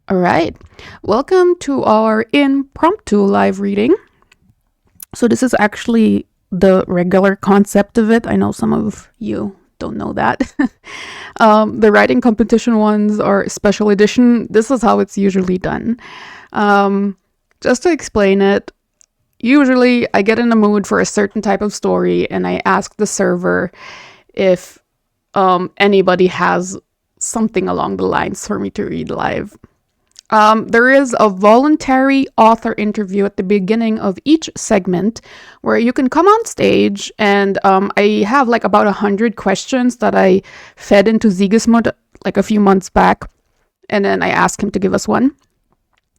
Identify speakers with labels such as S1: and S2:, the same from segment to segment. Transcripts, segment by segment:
S1: All right. Welcome to our impromptu live reading. So, this is actually the regular concept of it. I know some of you don't know that. The writing competition ones are special edition. This is how it's usually done. Just to explain it, usually I get in the mood for a certain type of story and I ask the server if anybody has something along the lines for me to read live. There is a voluntary author interview at the beginning of each segment where you can come on stage, and I have like about 100 questions that I fed into Sigismund like a few months back, and then I asked him to give us one,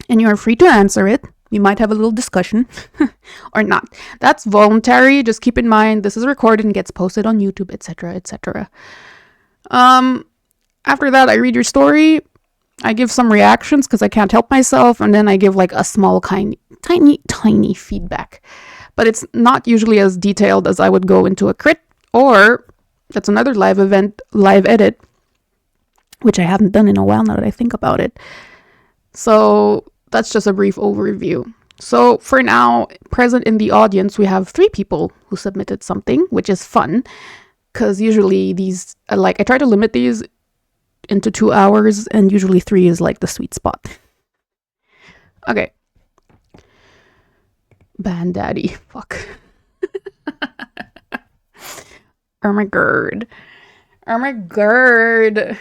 S1: and you're free to answer it. We might have a little discussion or not. That's voluntary. Just keep in mind this is recorded and gets posted on YouTube, etc., etc. After that, I read your story. I give some reactions because I can't help myself, and then I give like a small, tiny feedback. But it's not usually as detailed as I would go into a crit, or that's another live event, live edit, which I haven't done in a while now that I think about it. So that's just a brief overview. So for now, present in the audience, we have 3 people who submitted something, which is fun, because usually these, I try to limit these into 2 hours, and usually 3 is like the sweet spot. Okay. Band Daddy. Fuck. Oh my god. Oh my god.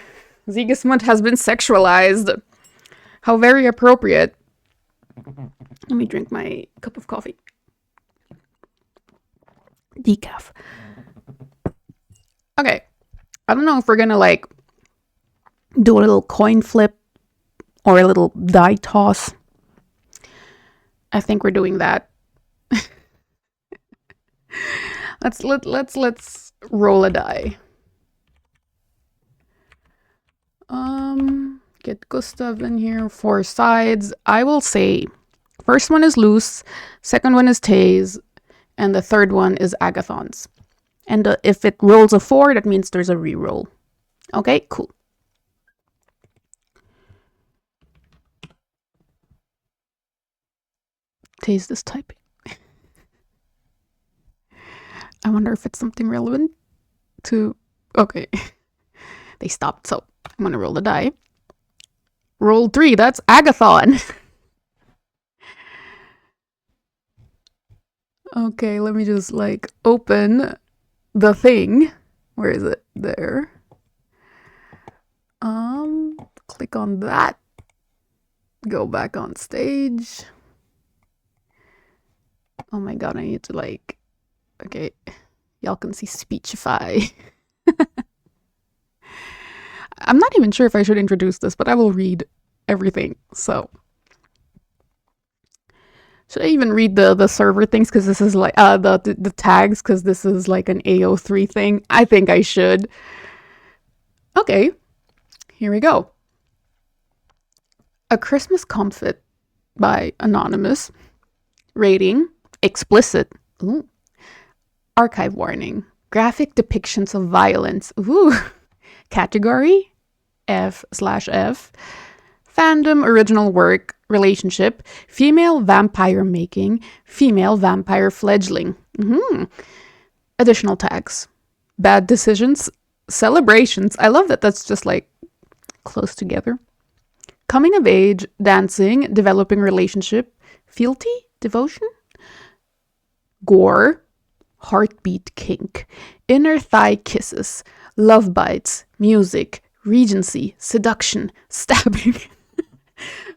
S1: Sigismund has been sexualized. How very appropriate. Let me drink my cup of coffee. Decaf. Okay. I don't know if we're gonna like do a little coin flip or a little die toss. I think we're doing that. Let's roll a die. Get Gustav in here. 4 sides. I will say first one is Luce, second one is Tayzed, and the third one is Agathon's. And if it rolls a 4, that means there's a reroll. Okay, cool. Tayzed is typing. I wonder if it's something relevant to... Okay. They stopped, so I'm gonna roll the die. Roll 3, that's Agathon. Okay, let me just like open the thing. Where is it? There. Click on that. Go back on stage. Oh my god, I need to like... Okay, y'all can see Speechify. I'm not even sure if I should introduce this, but I will read everything. So, should I even read the server things? Because this is like the tags, because this is like an AO3 thing. I think I should. Okay, here we go. A Christmas Comfit by Anonymous. Rating explicit. Ooh. Archive warning. Graphic depictions of violence. Ooh. Category F/F. Fandom, original work, relationship, female vampire making, female vampire fledgling. Additional tags. Bad decisions, celebrations. I love that that's just like close together. Coming of age, dancing, developing relationship, fealty, devotion, gore, heartbeat kink, inner thigh kisses, love bites, music, regency, seduction, stabbing,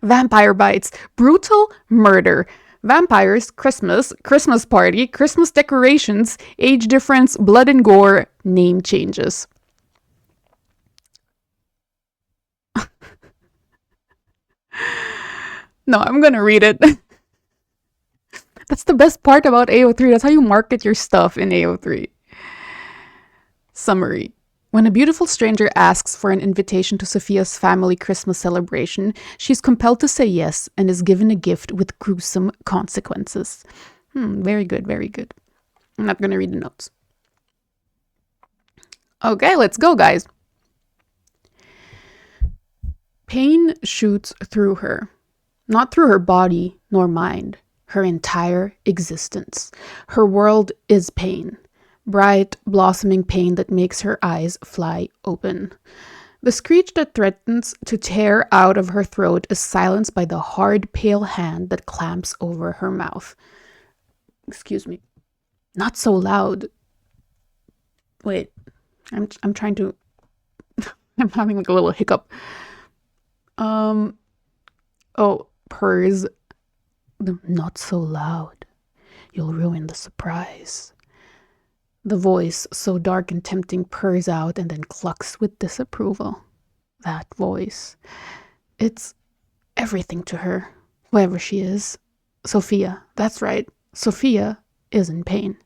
S1: vampire bites, brutal murder, vampires, Christmas, Christmas party, Christmas decorations, age difference, blood and gore, name changes. No, I'm gonna read it. That's the best part about AO3. That's how you market your stuff in AO3. Summary. When a beautiful stranger asks for an invitation to Sophia's family Christmas celebration, she's compelled to say yes and is given a gift with gruesome consequences. Very good, very good. I'm not going to read the notes. Okay, let's go, guys. Pain shoots through her, not through her body nor mind, her entire existence. Her world is pain, bright, blossoming pain that makes her eyes fly open. The screech that threatens to tear out of her throat is silenced by the hard, pale hand that clamps over her mouth. Excuse me. Not so loud. Wait, I'm trying to. I'm having like a little hiccup. Oh, purrs. Not so loud. You'll ruin the surprise. The voice, so dark and tempting, purrs out and then clucks with disapproval. That voice. It's everything to her, whoever she is. Sophia, that's right. Sophia is in pain.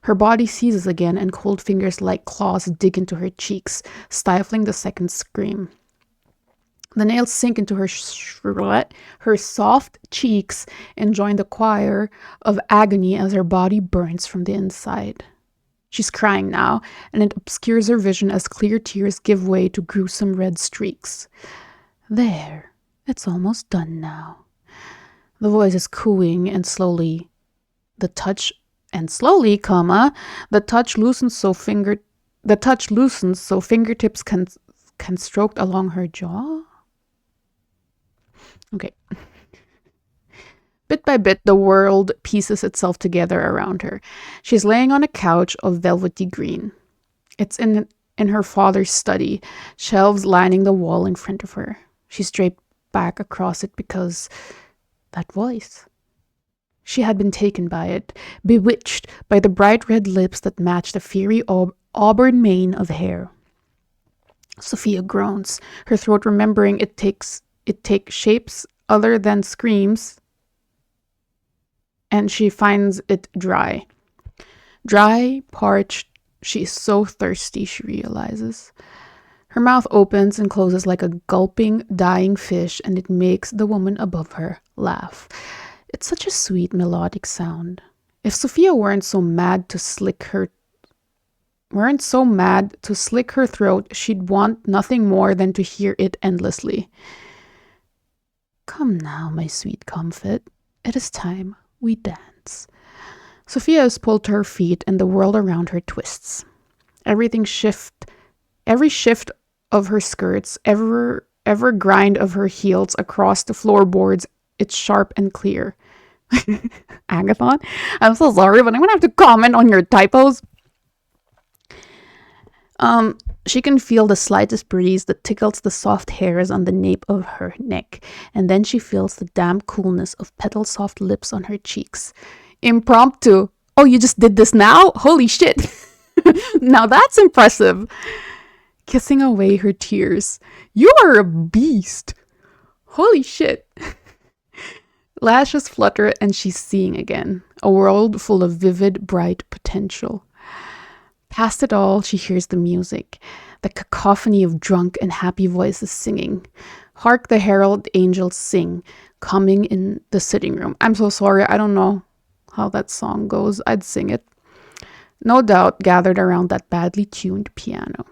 S1: Her body seizes again and cold fingers like claws dig into her cheeks, stifling the second scream. The nails sink into her soft cheeks and join the choir of agony as her body burns from the inside. She's crying now, and it obscures her vision as clear tears give way to gruesome red streaks. There, it's almost done now. The voice is cooing, and slowly, the touch loosens so fingertips can stroke along her jaw. Okay. Bit by bit, the world pieces itself together around her. She's laying on a couch of velvety green. It's in her father's study, shelves lining the wall in front of her. She's draped back across it because that voice. She had been taken by it, bewitched by the bright red lips that matched the fiery auburn mane of hair. Sophia groans, her throat remembering it takes shapes other than screams, and she finds it dry. Dry, parched, she is so thirsty, she realizes. Her mouth opens and closes like a gulping, dying fish, and it makes the woman above her laugh. It's such a sweet, melodic sound. If Sophia weren't so mad to slick her throat, she'd want nothing more than to hear it endlessly. Come now, my sweet Comfit. It is time we dance. Sophia is pulled to her feet and the world around her twists. Every shift of her skirts, every grind of her heels across the floorboards, it's sharp and clear. Agathon, I'm so sorry, but I'm gonna have to comment on your typos. She can feel the slightest breeze that tickles the soft hairs on the nape of her neck, and then she feels the damp coolness of petal-soft lips on her cheeks. Impromptu. Oh, you just did this now? Holy shit. Now that's impressive. Kissing away her tears. You are a beast. Holy shit. Lashes flutter and she's seeing again. A world full of vivid, bright potential. Past it all, she hears the music, the cacophony of drunk and happy voices singing. Hark the herald angels sing, coming in the sitting room. I'm so sorry, I don't know how that song goes. I'd sing it. No doubt gathered around that badly tuned piano.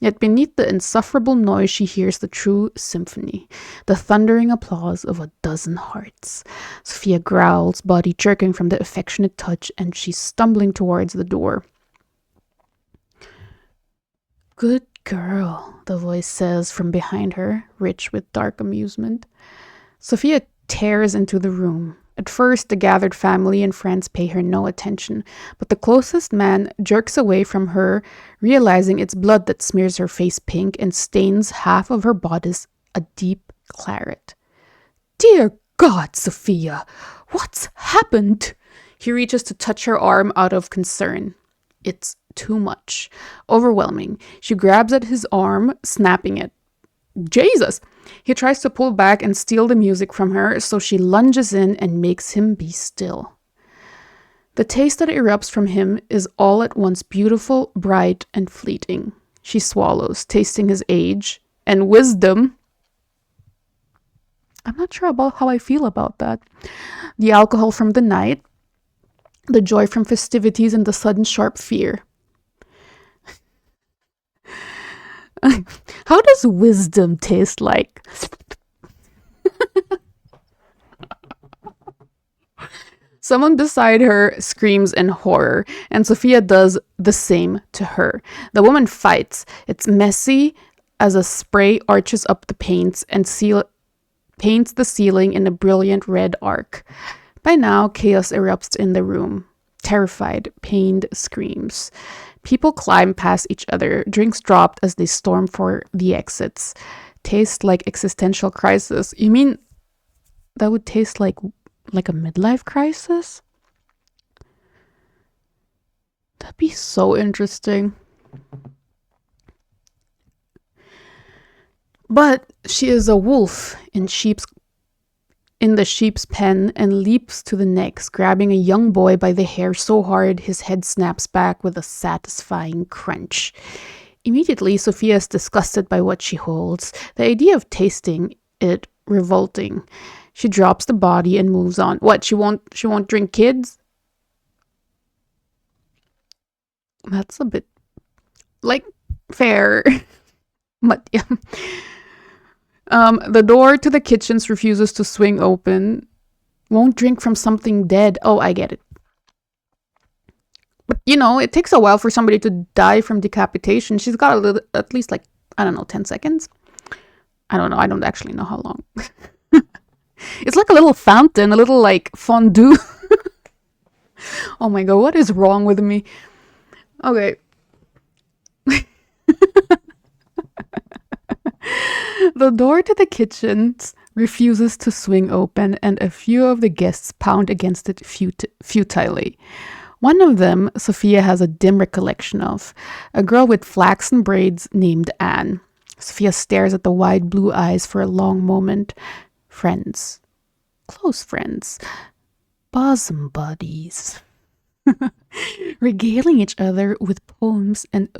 S1: Yet beneath the insufferable noise, she hears the true symphony, the thundering applause of a dozen hearts. Sophia growls, body jerking from the affectionate touch, and she's stumbling towards the door. Good girl, the voice says from behind her, rich with dark amusement. Sophia tears into the room. At first, the gathered family and friends pay her no attention, but the closest man jerks away from her, realizing it's blood that smears her face pink and stains half of her bodice a deep claret. Dear God, Sophia, what's happened? He reaches to touch her arm out of concern. It's too much. Overwhelming. She grabs at his arm, snapping it. Jesus! He tries to pull back and steal the music from her, so she lunges in and makes him be still. The taste that erupts from him is all at once beautiful, bright, and fleeting. She swallows, tasting his age and wisdom. I'm not sure about how I feel about that. The alcohol from the night, the joy from festivities, and the sudden sharp fear. How does wisdom taste like? Someone beside her screams in horror, and Sophia does the same to her. The woman fights. It's messy as a spray arches up the paints and paints the ceiling in a brilliant red arc. By now, chaos erupts in the room. Terrified, pained screams. People climb past each other, drinks dropped as they storm for the exits. Taste like existential crisis. You mean that would taste like a midlife crisis? That'd be so interesting. But she is a wolf in the sheep's pen and leaps to the next, grabbing a young boy by the hair so hard his head snaps back with a satisfying crunch. Immediately, Sophia is disgusted by what she holds, the idea of tasting it revolting. She drops the body and moves on. What, she won't drink kids? That's a bit fair. But yeah. The door to the kitchens refuses to swing open. Won't drink from something dead. Oh, I get it. But it takes a while for somebody to die from decapitation. She's got at least 10 seconds. I don't know. I don't actually know how long. It's like a little fountain, a little fondue. Oh my god, what is wrong with me? Okay. The door to the kitchens refuses to swing open, and a few of the guests pound against it futilely. One of them, Sophia has a dim recollection of, a girl with flaxen braids named Anne. Sophia stares at the wide blue eyes for a long moment. Friends. Close friends. Bosom buddies. Regaling each other with poems and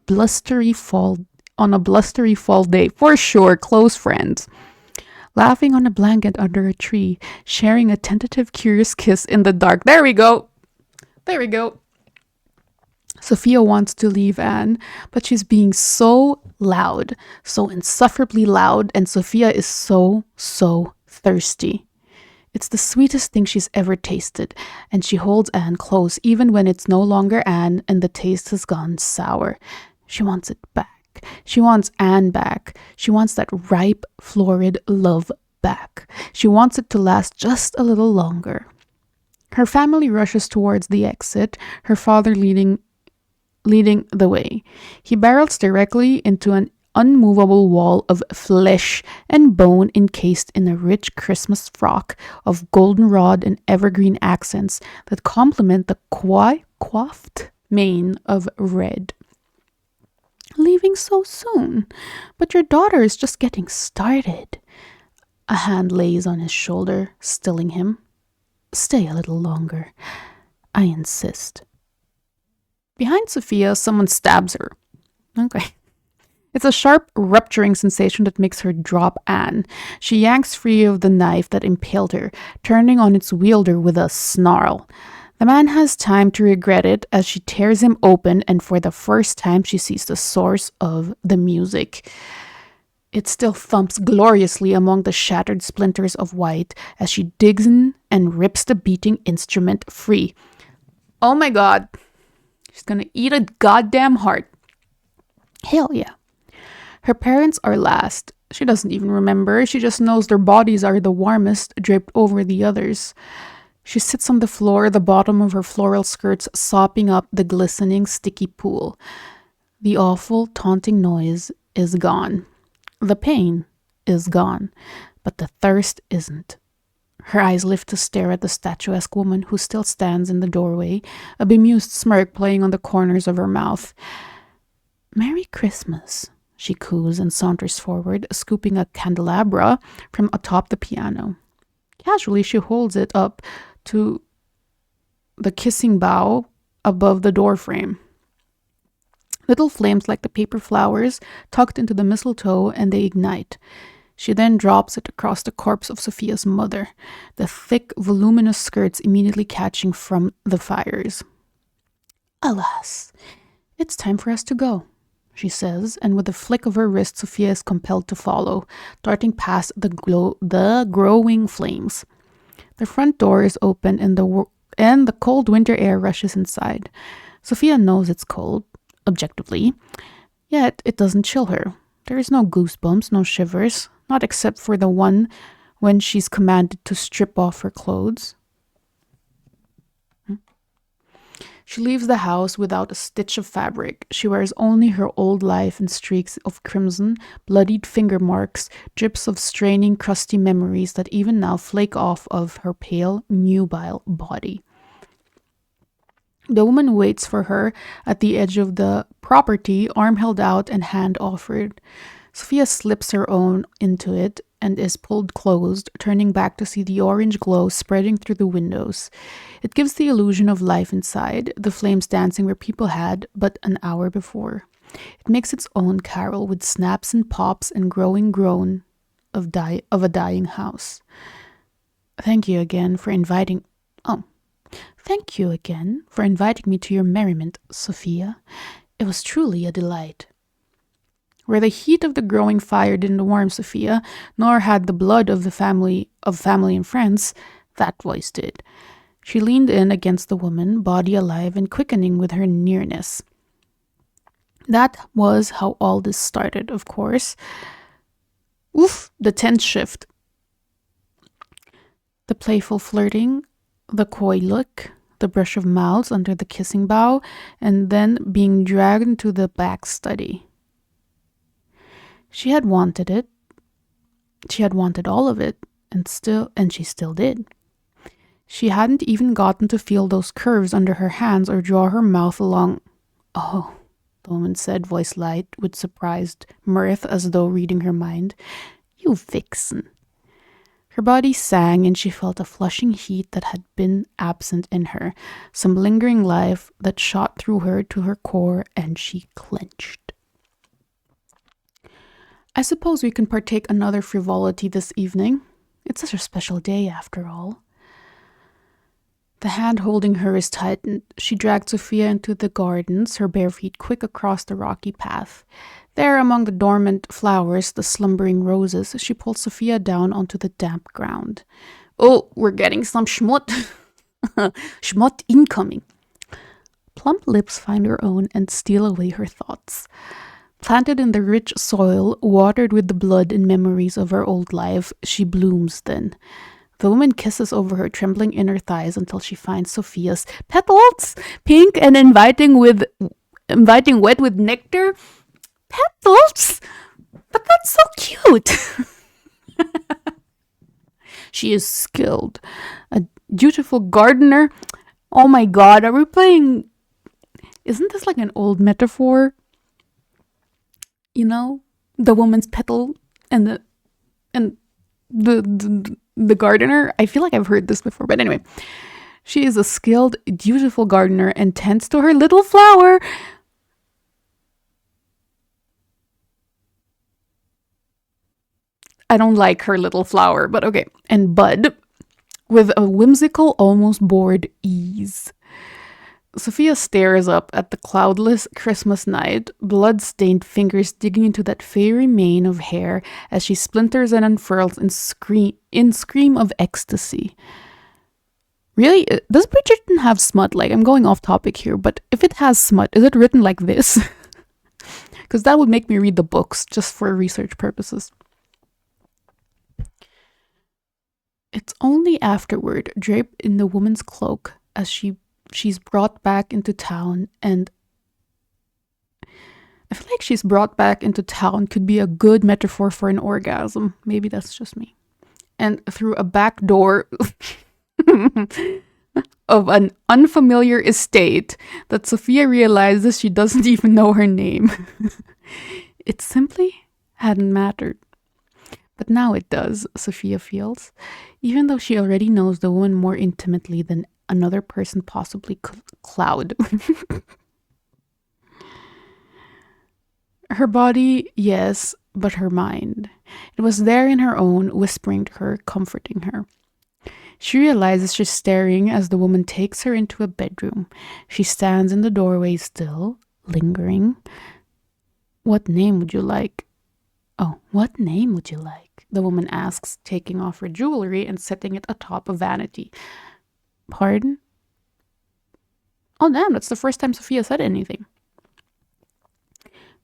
S1: blustery fall day. For sure, close friends. Laughing on a blanket under a tree, sharing a tentative, curious kiss in the dark. There we go. Sophia wants to leave Anne, but she's being so loud, so insufferably loud, and Sophia is so thirsty. It's the sweetest thing she's ever tasted, and she holds Anne close even when it's no longer Anne and the taste has gone sour. She wants it back. She wants Anne back. She wants that ripe, florid love back. She wants it to last just a little longer. Her family rushes towards the exit, her father leading the way. He barrels directly into an unmovable wall of flesh and bone encased in a rich Christmas frock of goldenrod and evergreen accents that complement the coiffed mane of red. Leaving so soon? But your daughter is just getting started. A hand lays on his shoulder, stilling him. Stay a little longer. I insist. Behind Sophia, someone stabs her. Okay. It's a sharp, rupturing sensation that makes her drop Anne. She yanks free of the knife that impaled her, turning on its wielder with a snarl. The man has time to regret it as she tears him open, and for the first time she sees the source of the music. It still thumps gloriously among the shattered splinters of white as she digs in and rips the beating instrument free. Oh my god. She's gonna eat a goddamn heart. Hell yeah. Her parents are last. She doesn't even remember. She just knows their bodies are the warmest, draped over the others. She sits on the floor, the bottom of her floral skirts sopping up the glistening, sticky pool. The awful, taunting noise is gone. The pain is gone, but the thirst isn't. Her eyes lift to stare at the statuesque woman who still stands in the doorway, a bemused smirk playing on the corners of her mouth. Merry Christmas, she coos and saunters forward, scooping a candelabra from atop the piano. Casually, she holds it up to the kissing bough above the doorframe. Little flames like the paper flowers tucked into the mistletoe, and they ignite. She then drops it across the corpse of Sophia's mother, the thick, voluminous skirts immediately catching from the fires. Alas, it's time for us to go. she says, and with a flick of her wrist, Sophia is compelled to follow, darting past the growing flames. The front door is open and the cold winter air rushes inside. Sophia knows it's cold, objectively, yet it doesn't chill her. There is no goosebumps, no shivers, not except for the one when she's commanded to strip off her clothes. She leaves the house without a stitch of fabric. She wears only her old life in streaks of crimson, bloodied finger marks, drips of straining, crusty memories that even now flake off of her pale, nubile body. The woman waits for her at the edge of the property, arm held out and hand offered. Sophia slips her own into it and is pulled closed, turning back to see the orange glow spreading through the windows. It gives the illusion of life inside, the flames dancing where people had but an hour before. It makes its own carol with snaps and pops and growing groan of a dying house. Thank you again for inviting me to your merriment, Sophia. It was truly a delight. Where the heat of the growing fire didn't warm Sophia, nor had the blood of family and friends, that voice did. She leaned in against the woman, body alive and quickening with her nearness. That was how all this started, of course. Oof, the tense shift. The playful flirting, the coy look, the brush of mouths under the kissing bow, and then being dragged into the back study. She had wanted it. She had wanted all of it, and she still did. She hadn't even gotten to feel those curves under her hands or draw her mouth along. Oh, the woman said, voice light with surprised mirth as though reading her mind. You vixen. Her body sang and she felt a flushing heat that had been absent in her, some lingering life that shot through her to her core, and she clenched. I suppose we can partake another frivolity this evening. It's such a special day, after all. The hand holding her is tightened. She dragged Sophia into the gardens, her bare feet quick across the rocky path. There, among the dormant flowers, the slumbering roses, she pulled Sophia down onto the damp ground. Oh, we're getting some schmott. Schmott incoming. Plump lips find her own and steal away her thoughts. Planted in the rich soil, watered with the blood and memories of her old life, she blooms then. The woman kisses over her trembling inner thighs until she finds Sophia's petals, pink and inviting wet with nectar. Petals? But that's so cute! She is skilled. A dutiful gardener. Oh my god, are we playing... Isn't this like an old metaphor? You know, the woman's petal and the gardener. I feel like I've heard this before, but anyway, she is a skilled, dutiful gardener and tends to her little flower. I don't like her little flower, but okay. And bud with a whimsical, almost bored ease. Sophia stares up at the cloudless Christmas night, blood-stained fingers digging into that fairy mane of hair as she splinters and unfurls in scream of ecstasy. Really? Does Bridgerton have smut? Like, I'm going off topic here, but if it has smut, is it written like this? Because that would make me read the books just for research purposes. It's only afterward, draped in the woman's cloak, as she's brought back into town, and I feel like she's brought back into town could be a good metaphor for an orgasm. Maybe that's just me. And through a back door of an unfamiliar estate that Sophia realizes she doesn't even know her name. It simply hadn't mattered. But now it does, Sophia feels, even though she already knows the woman more intimately than another person possibly could. Cloud. Her body, yes, but her mind. It was there in her own, whispering to her, comforting her. She realizes she's staring as the woman takes her into a bedroom. She stands in the doorway still, lingering. What name would you like? Oh, what name would you like? The woman asks, taking off her jewelry and setting it atop a vanity. Pardon? Oh, damn, that's the first time Sophia said anything.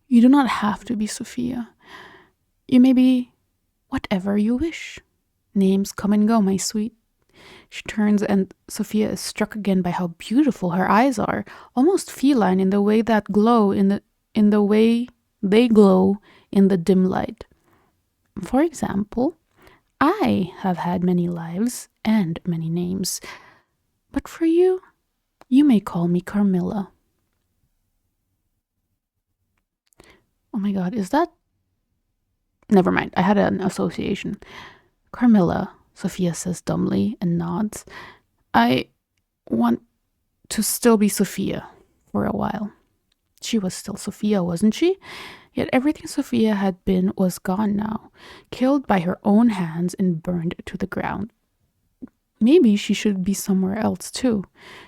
S1: You do not have to be Sophia. You may be whatever you wish. Names come and go, my sweet. She turns and Sophia is struck again by how beautiful her eyes are, almost feline in the way that glow in the way they glow in the dim light. For example, I have had many lives and many names, but for you, you may call me Carmilla. Oh my god, is that? Never mind, I had an association. Carmilla, Sophia says dumbly and nods. I want to still be Sophia for a while. She was still Sophia, wasn't she? Yet everything Sophia had been was gone now, killed by her own hands and burned to the ground. Maybe she should be somewhere else too.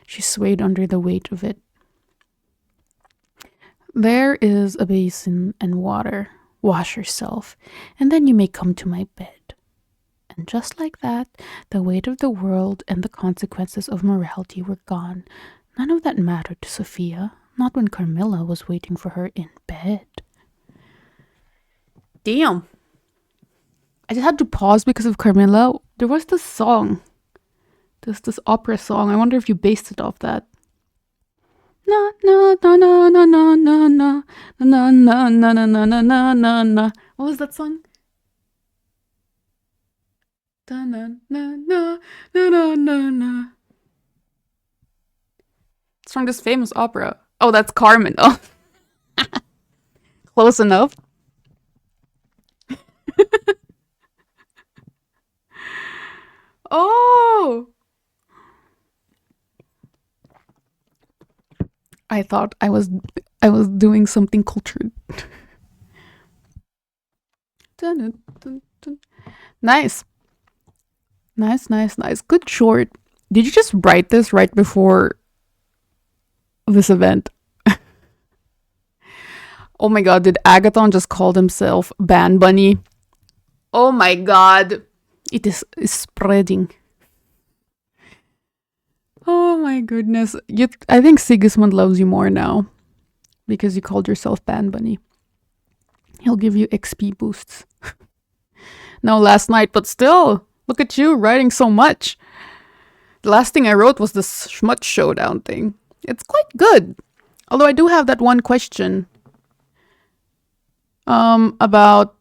S1: She swayed under the weight of it. There is a basin and water. Wash yourself, and then you may come to my bed. And just like that, the weight of the world and the consequences of morality were gone. None of that mattered to Sophia, not when Carmilla was waiting for her in bed. Damn. I just had to pause because of Carmilla. There was this song. This opera song. I wonder if you based it off that. Na na na na na na na na na na na na na na na na na. What was that song? Da na na na na na na na. It's from this famous opera. Oh, that's Carmen. Oh, close enough. Oh. I thought I was doing something cultured. Nice. Nice. Good short. Did you just write this right before this event? Oh my god, did Agathon just call himself Ban Bunny? Oh my god. It is spreading. Oh my goodness. I think Sigismund loves you more now because you called yourself Ban Bunny. He'll give you XP boosts. No, last night, but still, look at you writing so much. The last thing I wrote was this Schmutz Showdown thing. It's quite good. Although I do have that one question about,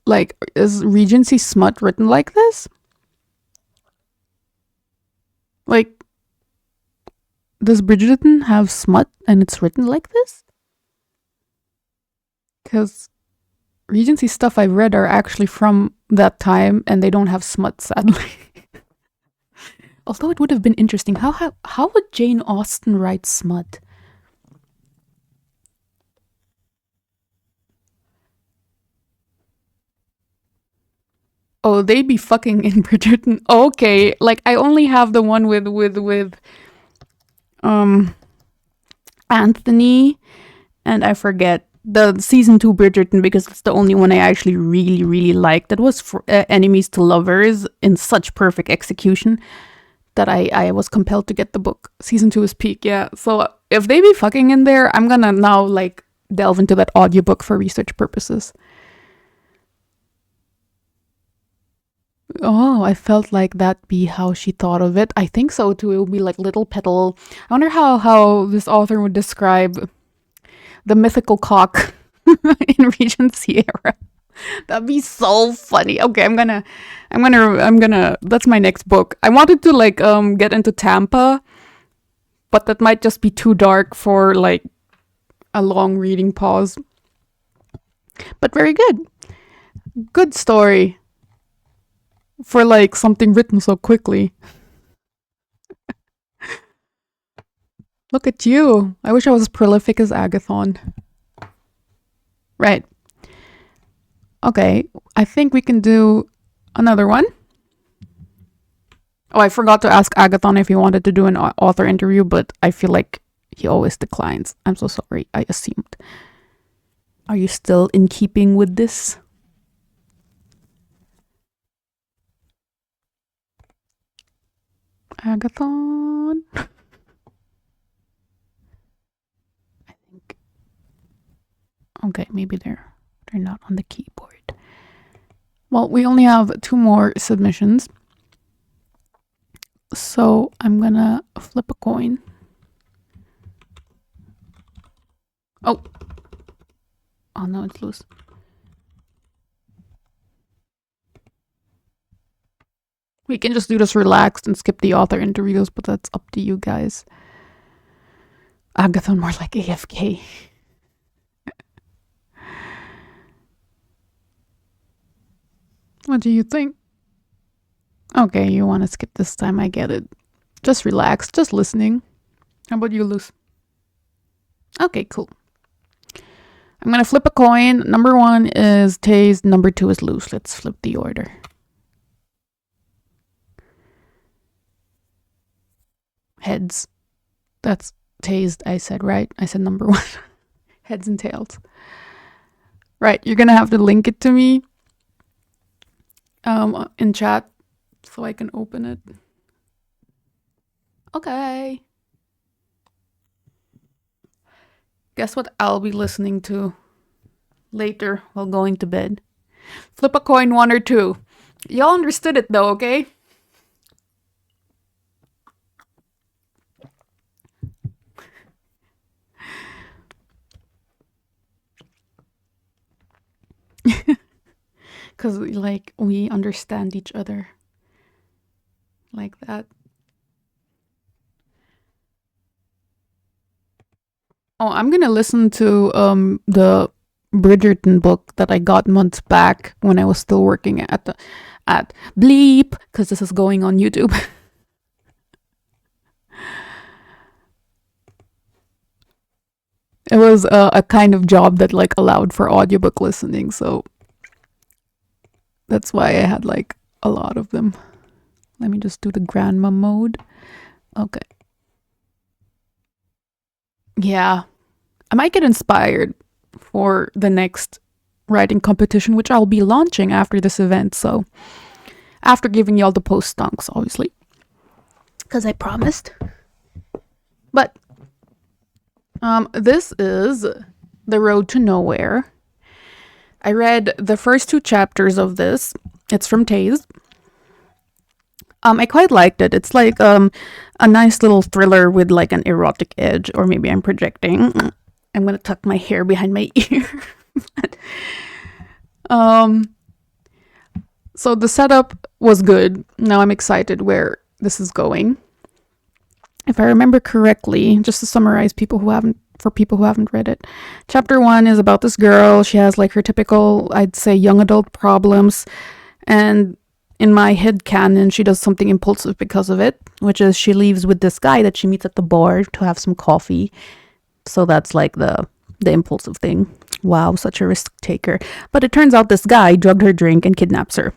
S1: like, is Regency smut written like this? Like, does Bridgerton have smut and it's written like this? Because Regency stuff I've read are actually from that time and they don't have smut, sadly. Although it would have been interesting. How would Jane Austen write smut? Oh, they be fucking in Bridgerton. Okay, like I only have the one with Anthony, and I forget the season 2 Bridgerton because it's the only one I actually really liked. That was for Enemies to Lovers in such perfect execution that I was compelled to get the book. Season 2 is peak, yeah. So if they be fucking in there, I'm gonna now like delve into that audiobook for research purposes. Oh, I felt like that be how she thought of it. I think so too. It would be like little petal. I wonder how this author would describe the mythical cock in Regency era. That'd be so funny. Okay, I'm gonna that's my next book. I wanted to like get into Tampa, but that might just be too dark for like a long reading pause. But very good. Good story. For like something written so quickly. Look at you. I wish I was as prolific as Agathon. Right. Okay, I think we can do another one. Oh, I forgot to ask Agathon if he wanted to do an author interview, but I feel like he always declines. I'm so sorry. I assumed. Are you still in keeping with this? Agathon. I think. Okay, maybe they're not on the keyboard. Well, we only have 2 more submissions. So I'm gonna flip a coin. Oh. Oh no, it's Luce. We can just do this relaxed and skip the author interviews, but that's up to you guys. Agathon more like AFK. What do you think? Okay, you want to skip this time, I get it. Just relax, just listening. How about you, Luce? Okay, cool. I'm gonna flip a coin. Number 1 is Tayzed, number 2 is Luce. Let's flip the order. Heads. That's Tayzed, I said, right? I said number 1. Heads and tails. Right, you're gonna have to link it to me in chat so I can open it. Okay. Guess what I'll be listening to later while going to bed? Flip a coin, 1 or 2. Y'all understood it though, okay? Because like we understand each other like that. Oh, I'm gonna listen to the Bridgerton book that I got months back when I was still working at Bleep, because this is going on YouTube. It was a kind of job that like allowed for audiobook listening, so that's why I had like a lot of them. Let me just do the grandma mode. Okay. Yeah. I might get inspired for the next writing competition, which I'll be launching after this event. So after giving y'all the post stonks, obviously. Because I promised. But this is The Road to Nowhere. I read the first 2 chapters of this. It's from Tayzed. I quite liked it. It's like a nice little thriller with like an erotic edge, or maybe I'm projecting. I'm gonna tuck my hair behind my ear. So the setup was good. Now I'm excited where this is going. If I remember correctly, just to summarize people who haven't read it. Chapter 1 is about this girl. She has like her typical, I'd say, young adult problems, and in my head canon, she does something impulsive because of it, which is she leaves with this guy that she meets at the bar to have some coffee. So that's like the impulsive thing. Wow, such a risk taker. But it turns out this guy drugged her drink and kidnaps her.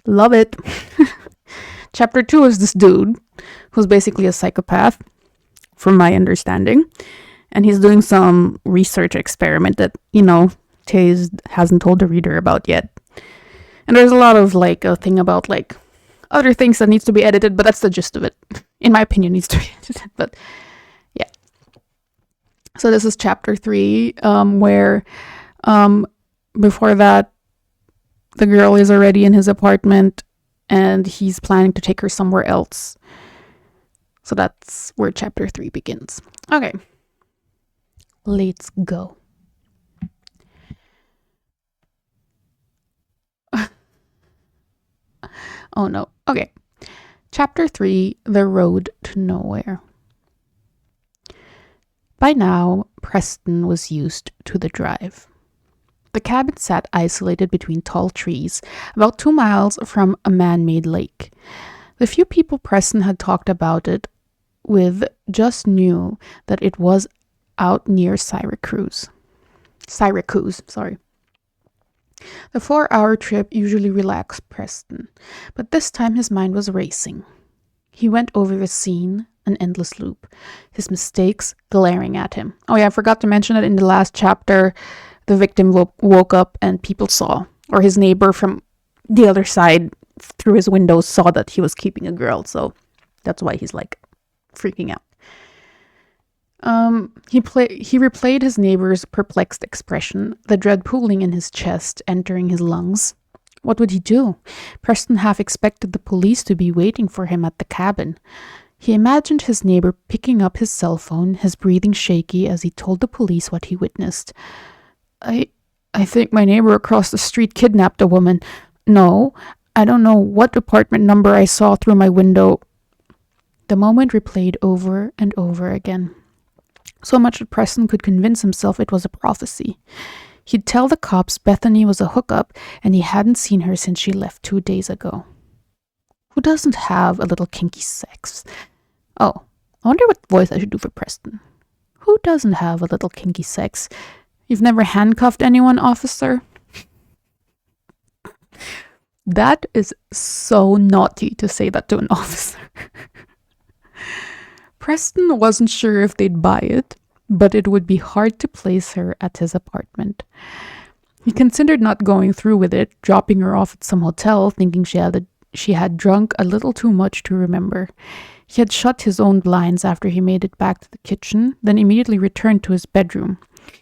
S1: Love it. Chapter 2 is this dude who's basically a psychopath, from my understanding. And he's doing some research experiment that, Tayzed hasn't told the reader about yet. And there's a lot of like a thing about like other things that needs to be edited, but that's the gist of it. In my opinion, needs to be edited. But yeah. So this is chapter 3, where before that, the girl is already in his apartment and he's planning to take her somewhere else. So that's where chapter 3 begins. Okay. Let's go. Oh no. Okay. Chapter 3, The Road to Nowhere. By now, Preston was used to the drive. The cabin sat isolated between tall trees, about 2 miles from a man-made lake. The few people Preston had talked about it with just knew that it was out near Syracuse, sorry. The 4-hour trip usually relaxed Preston, but this time his mind was racing. He went over the scene, an endless loop, his mistakes glaring at him. Oh yeah, I forgot to mention that in the last chapter, The victim woke up and people saw, or his neighbor from the other side through his window saw that he was keeping a girl. So that's why he's like freaking out. He replayed his neighbor's perplexed expression, the dread pooling in his chest, entering his lungs. What would he do? Preston half expected the police to be waiting for him at the cabin. He imagined his neighbor picking up his cell phone, his breathing shaky as he told the police what he witnessed. I think my neighbor across the street kidnapped a woman. No, I don't know what apartment number I saw through my window. The moment replayed over and over again. So much that Preston could convince himself it was a prophecy. He'd tell the cops Bethany was a hookup and he hadn't seen her since she left 2 days ago. Who doesn't have a little kinky sex? Oh, I wonder what voice I should do for Preston. Who doesn't have a little kinky sex? You've never handcuffed anyone, officer? That is so naughty to say that to an officer. Preston wasn't sure if they'd buy it, but it would be hard to place her at his apartment. He considered not going through with it, dropping her off at some hotel, thinking she had drunk a little too much to remember. He had shut his own blinds after he made it back to the kitchen, then immediately returned to his bedroom.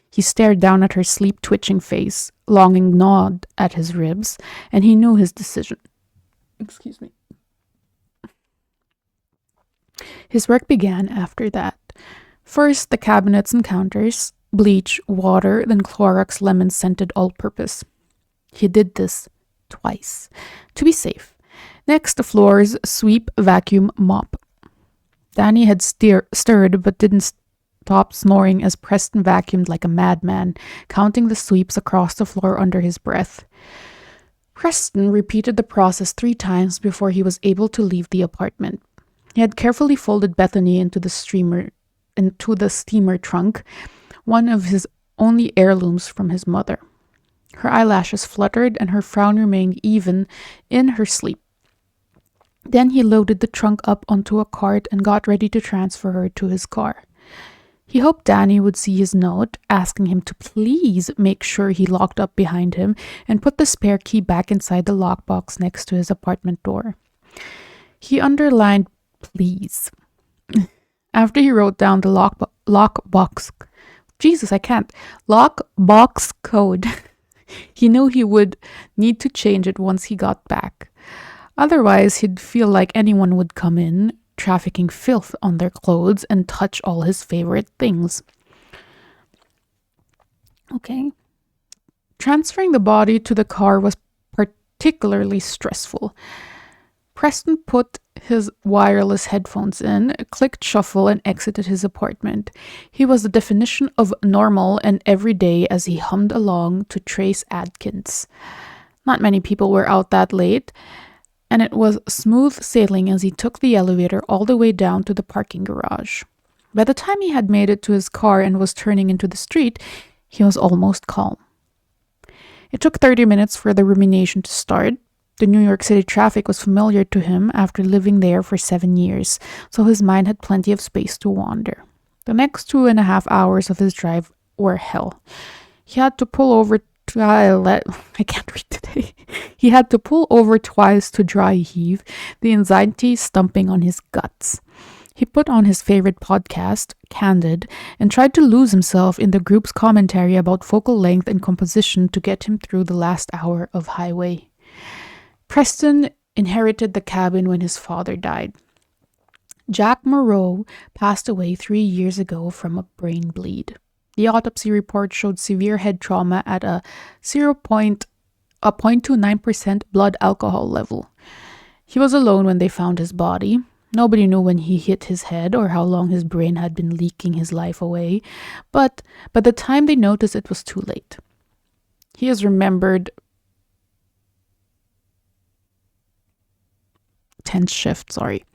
S1: He stared down at her sleep-twitching face, longing gnawed at his ribs, and he knew his decision. Excuse me. His work began after that. First, the cabinets and counters, bleach, water, then Clorox lemon-scented all-purpose. He did this twice, to be safe. Next, the floors, sweep, vacuum, mop. Danny had stirred but didn't stop snoring as Preston vacuumed like a madman, counting the sweeps across the floor under his breath. Preston repeated the process 3 times before he was able to leave the apartment. He had carefully folded Bethany into the steamer trunk, one of his only heirlooms from his mother. Her eyelashes fluttered and her frown remained even in her sleep. Then he loaded the trunk up onto a cart and got ready to transfer her to his car. He hoped Danny would see his note, asking him to please make sure he locked up behind him and put the spare key back inside the lockbox next to his apartment door. He underlined please. After he wrote down the lockbox code, he knew he would need to change it once he got back. Otherwise, he'd feel like anyone would come in, trafficking filth on their clothes, and touch all his favorite things. Okay. Transferring the body to the car was particularly stressful. Preston put his wireless headphones in, clicked shuffle, and exited his apartment. He was the definition of normal and everyday as he hummed along to Trace Adkins. Not many people were out that late, and it was smooth sailing as he took the elevator all the way down to the parking garage. By the time he had made it to his car and was turning into the street, he was almost calm. It took 30 minutes for the rumination to start. The New York City traffic was familiar to him after living there for 7 years, so his mind had plenty of space to wander. The next 2.5 hours of his drive were hell. He had to pull over He had to pull over twice to dry heave, the anxiety stumping on his guts. He put on his favorite podcast, Candid, and tried to lose himself in the group's commentary about focal length and composition to get him through the last hour of highway. Preston inherited the cabin when his father died. Jack Moreau passed away 3 years ago from a brain bleed. The autopsy report showed severe head trauma at a 0.29% blood alcohol level. He was alone when they found his body. Nobody knew when he hit his head or how long his brain had been leaking his life away, but by the time they noticed, it was too late. He is remembered tense shift, sorry.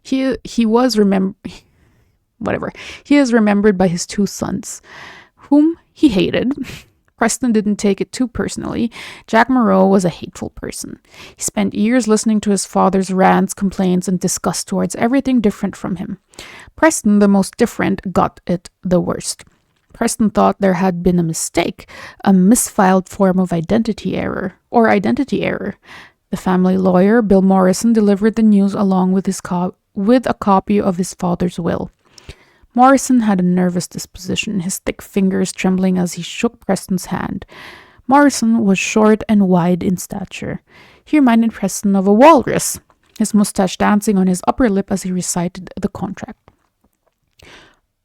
S1: He is remembered by his 2 sons, whom he hated. Preston didn't take it too personally. Jack Moreau was a hateful person. He spent years listening to his father's rants, complaints, and disgust towards everything different from him. Preston, the most different, got it the worst. Preston thought there had been a mistake, a misfiled form of identity error. The family lawyer, Bill Morrison, delivered the news along with with a copy of his father's will. Morrison had a nervous disposition, his thick fingers trembling as he shook Preston's hand. Morrison was short and wide in stature. He reminded Preston of a walrus, his mustache dancing on his upper lip as he recited the contract.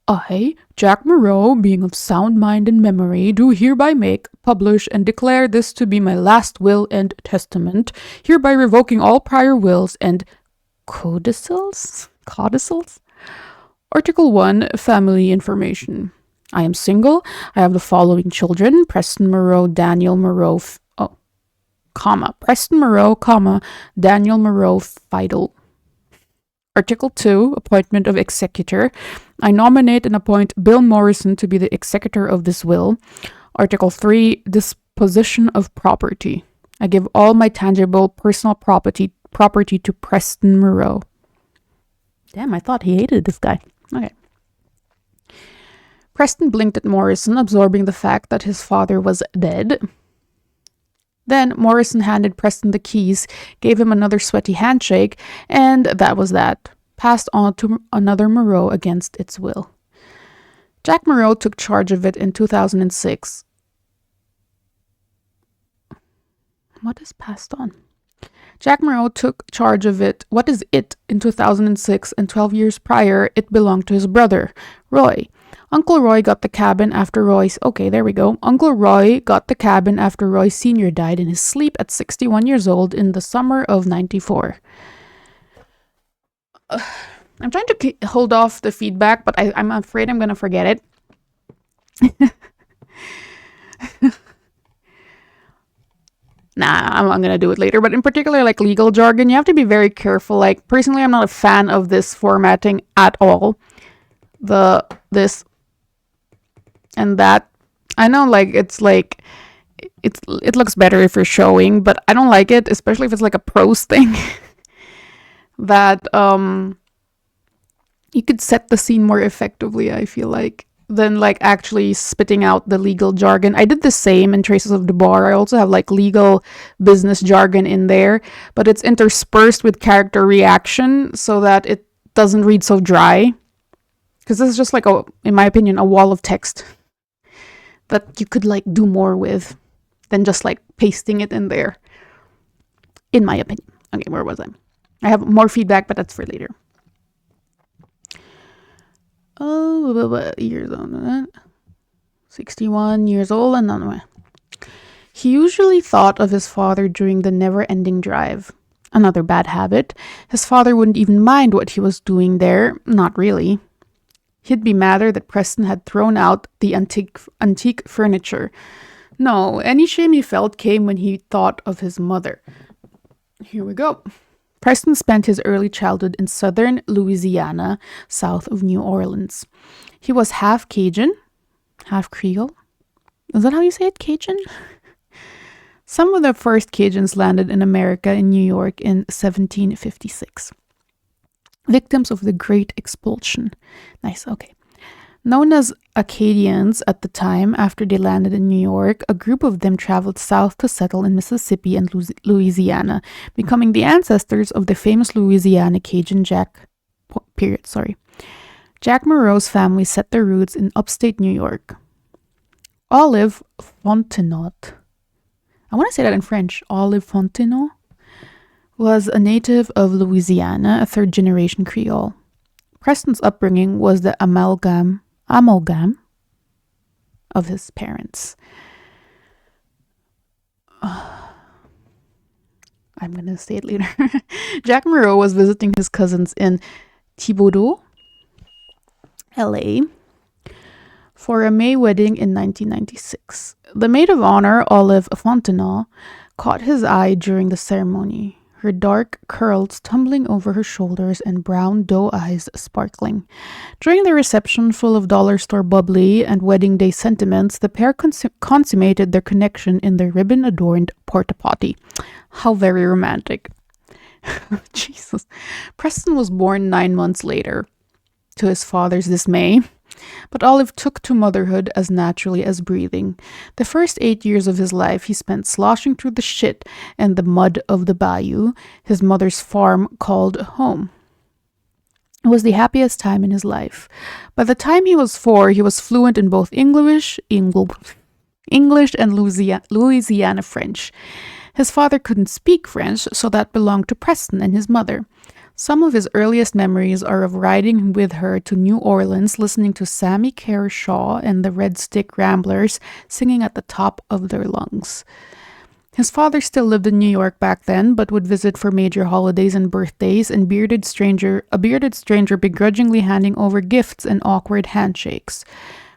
S1: I, Jack Moreau, being of sound mind and memory, do hereby make, publish, and declare this to be my last will and testament, hereby revoking all prior wills and codicils? Article 1, Family Information. I am single. I have the following children: Preston Moreau, Daniel Moreau, Preston Moreau, Daniel Moreau Fidel. Article 2, Appointment of Executor. I nominate and appoint Bill Morrison to be the executor of this will. Article 3, Disposition of Property. I give all my tangible personal property to Preston Moreau. Damn, I thought he hated this guy. Okay. Preston blinked at Morrison, absorbing the fact that his father was dead. Then Morrison handed Preston the keys, gave him another sweaty handshake, and that was that. Passed on to another Moreau against its will. Jack Moreau took charge of it in 2006. What is passed on? Jack Moreau took charge of it. What is it? In 2006, and 12 years prior, it belonged to his brother, Roy. Uncle Roy got the cabin after Uncle Roy got the cabin after Roy Sr. died in his sleep at 61 years old in the summer of 94. I'm trying to hold off the feedback, but I'm afraid I'm going to forget it. I'm going to do it later. But in particular, like legal jargon, you have to be very careful. Like, personally, I'm not a fan of this formatting at all. This and that. I know, like, it looks better if you're showing, but I don't like it, especially if it's like a prose thing. That you could set the scene more effectively, I feel like, than like actually spitting out the legal jargon. I did the same in Traces of Dubois. I also have like legal business jargon in there, but it's interspersed with character reaction so that it doesn't read so dry. Because this is just like, in my opinion, a wall of text that you could like do more with than just like pasting it in there, in my opinion. Okay, where was I? I have more feedback, but that's for later. Years old. 61 years old and none. He usually thought of his father during the never-ending drive. Another bad habit. His father wouldn't even mind what he was doing there. Not really. He'd be madder that Preston had thrown out the antique furniture. No, any shame he felt came when he thought of his mother. Here we go. Preston spent his early childhood in southern Louisiana, south of New Orleans. He was half Cajun, half Creole. Is that how you say it, Cajun? Some of the first Cajuns landed in America in New York in 1756. Victims of the Great Expulsion. Nice, okay. Known as Acadians at the time, after they landed in New York, a group of them traveled south to settle in Mississippi and Louisiana, becoming the ancestors of the famous Louisiana Cajun Jack Moreau's family set their roots in upstate New York. Olive Fontenot, I want to say that in French, Olive Fontenot, was a native of Louisiana, a third-generation Creole. Preston's upbringing was the amalgam of his parents. I'm going to say it later. Jack Moreau was visiting his cousins in Thibodaux, LA, for a May wedding in 1996. The maid of honor, Olive Fontenot, caught his eye during the ceremony, her dark curls tumbling over her shoulders and brown doe eyes sparkling. During the reception full of dollar store bubbly and wedding day sentiments, the pair consummated their connection in their ribbon-adorned porta-potty. How very romantic. Jesus. Preston was born 9 months later, to his father's dismay. But Olive took to motherhood as naturally as breathing. The first 8 years of his life he spent sloshing through the shit and the mud of the bayou, his mother's farm called home. It was the happiest time in his life. By the time he was 4, he was fluent in both English and Louisiana French. His father couldn't speak French, so that belonged to Preston and his mother. Some of his earliest memories are of riding with her to New Orleans, listening to Sammy Kershaw and the Red Stick Ramblers singing at the top of their lungs. His father still lived in New York back then, but would visit for major holidays and birthdays, and a bearded stranger begrudgingly handing over gifts and awkward handshakes.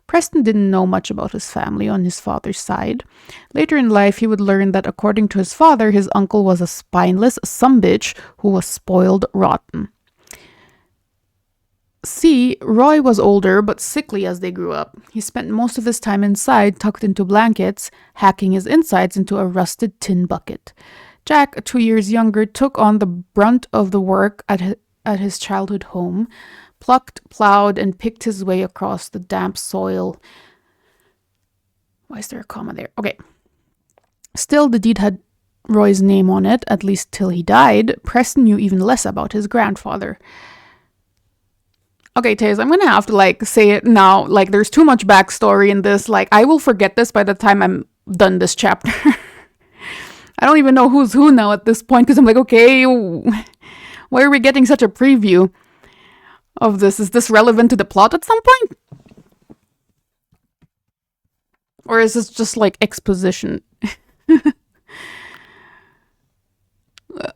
S1: Preston didn't know much about his family on his father's side. Later in life, he would learn that according to his father, his uncle was a spineless sumbitch who was spoiled rotten. C. Roy was older but sickly as they grew up. He spent most of his time inside, tucked into blankets, hacking his insides into a rusted tin bucket. Jack, 2 years younger, took on the brunt of the work at his childhood home, plucked, plowed, and picked his way across the damp soil. Why is there a comma there? Okay. Still, the deed had Roy's name on it, at least till he died. Preston knew even less about his grandfather. Okay, Tayzed, I'm gonna have to say it now. There's too much backstory in this. I will forget this by the time I'm done this chapter. I don't even know who's who now at this point, because I'm okay, why are we getting such a preview of this? Is this relevant to the plot at some point? Or is this just exposition?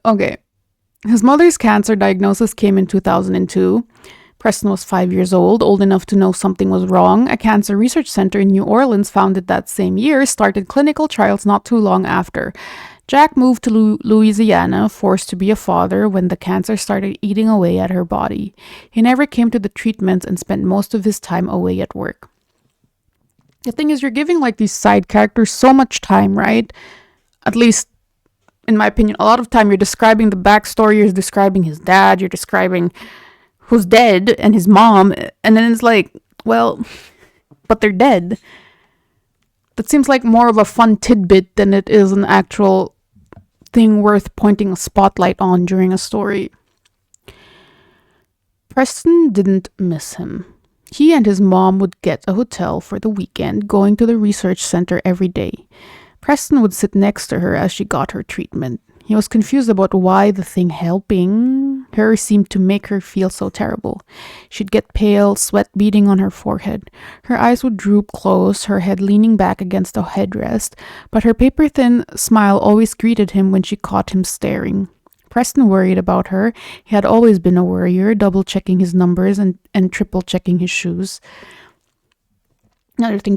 S1: Okay. His mother's cancer diagnosis came in 2002. Preston was 5 years old enough to know something was wrong. A cancer research center in New Orleans, founded that same year, started clinical trials not too long after. Jack moved to Louisiana, forced to be a father, when the cancer started eating away at her body. He never came to the treatments and spent most of his time away at work. The thing is, you're giving these side characters so much time, right? At least, in my opinion, a lot of time you're describing the backstory, you're describing his dad, you're describing who's dead and his mom, and then it's well, but they're dead. That seems like more of a fun tidbit than it is an actual thing worth pointing a spotlight on during a story. Preston didn't miss him. He and his mom would get a hotel for the weekend, going to the research center every day. Preston would sit next to her as she got her treatment. He was confused about why the thing helping her seemed to make her feel so terrible. She'd get pale, sweat beading on her forehead. Her eyes would droop close, her head leaning back against a headrest, but her paper-thin smile always greeted him when she caught him staring. Preston worried about her. He had always been a worrier, double-checking his numbers and triple-checking his shoes. Another thing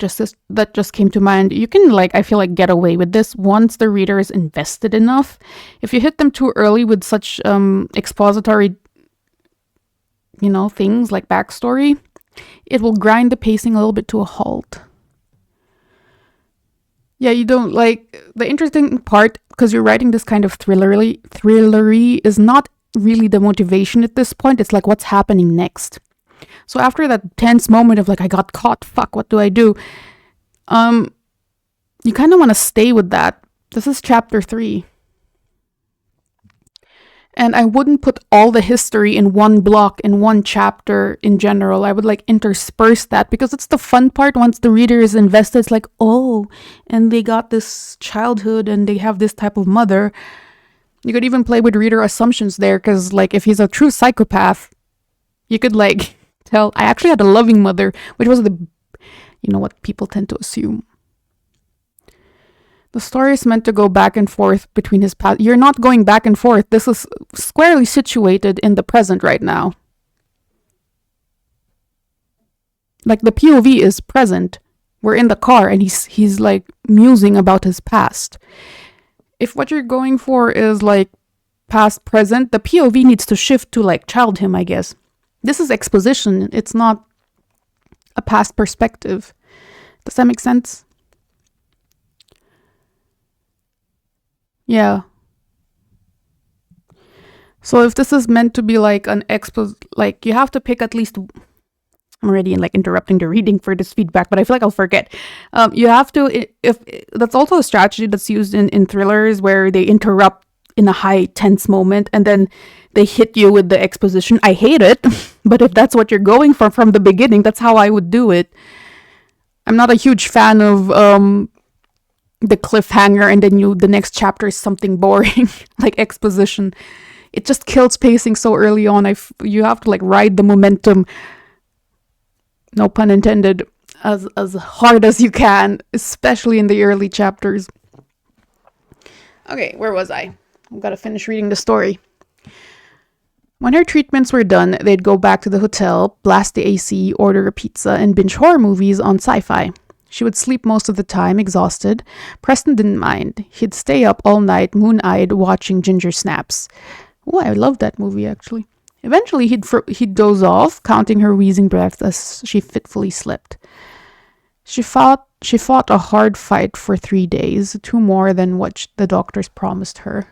S1: that just came to mind, you can I feel get away with this once the reader is invested enough. If you hit them too early with such expository things like backstory, it will grind the pacing a little bit to a halt. Yeah, you don't the interesting part, because you're writing this kind of thrillery is not really the motivation at this point. It's what's happening next. So after that tense moment of I got caught, fuck, what do I do? You kind of want to stay with that. This is chapter 3. And I wouldn't put all the history in one block, in one chapter in general. I would intersperse that, because it's the fun part. Once the reader is invested, it's oh, and they got this childhood and they have this type of mother. You could even play with reader assumptions there, because if he's a true psychopath, you could tell, I actually had a loving mother, which was what people tend to assume. The story is meant to go back and forth between his past. You're not going back and forth. This is squarely situated in the present right now. The POV is present. We're in the car and he's musing about his past. If what you're going for is past present, the POV needs to shift to child him, I guess. This is exposition. It's not a past perspective. Does that make sense? Yeah. So if this is meant to be an you have to pick at least, I'm already like interrupting the reading for this feedback, but I feel like I'll forget. You have to, if that's also a strategy that's used in thrillers where they interrupt in a high tense moment and then they hit you with the exposition. I hate it, but if that's what you're going for from the beginning, that's how I would do it. I'm not a huge fan of the cliffhanger and then the next chapter is something boring like exposition. It just kills pacing so early on. You have to like ride the momentum, no pun intended, as hard as you can, especially in the early chapters. Okay, where was I? I've got to finish reading the story. When her treatments were done, they'd go back to the hotel, blast the AC, order a pizza, and binge horror movies on sci-fi. She would sleep most of the time, exhausted. Preston didn't mind. He'd stay up all night, moon-eyed, watching Ginger Snaps. Oh, I love that movie, actually. Eventually, he'd doze off, counting her wheezing breaths as she fitfully slept. She fought a hard fight for 3 days, 2 more than what the doctors promised her.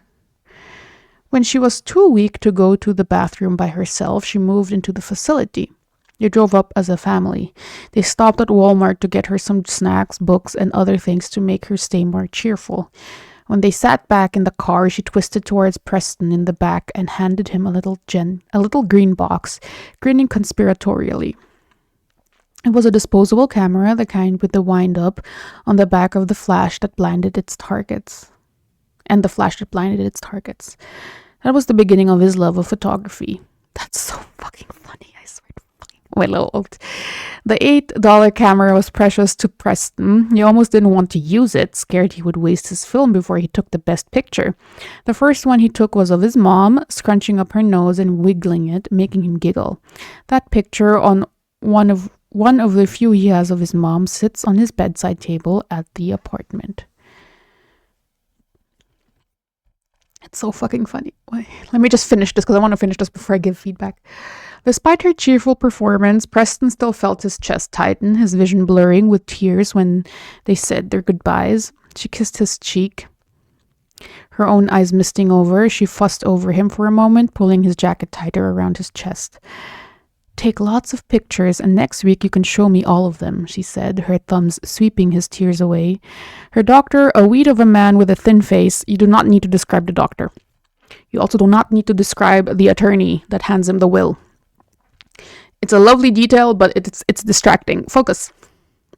S1: When she was too weak to go to the bathroom by herself, she moved into the facility. They drove up as a family. They stopped at Walmart to get her some snacks, books, and other things to make her stay more cheerful. When they sat back in the car, she twisted towards Preston in the back and handed him a little green box, grinning conspiratorially. It was a disposable camera, the kind with the wind-up on the back of the flash that blinded its targets. That was the beginning of his love of photography. That's so fucking funny, I swear to fucking well. The $8 camera was precious to Preston. He almost didn't want to use it, scared he would waste his film before he took the best picture. The first one he took was of his mom, scrunching up her nose and wiggling it, making him giggle. That picture, on one of the few he has of his mom, sits on his bedside table at the apartment. It's so fucking funny. Wait, let me just finish this because I want to finish this before I give feedback. Despite her cheerful performance, Preston still felt his chest tighten, his vision blurring with tears when they said their goodbyes. She kissed his cheek, her own eyes misting over. She fussed over him for a moment, pulling his jacket tighter around his chest. "Take lots of pictures, and next week you can show me all of them," she said, her thumbs sweeping his tears away. Her doctor, a weed of a man with a thin face. You do not need to describe the doctor. You also do not need to describe the attorney that hands him the will. It's a lovely detail, but it's distracting. Focus.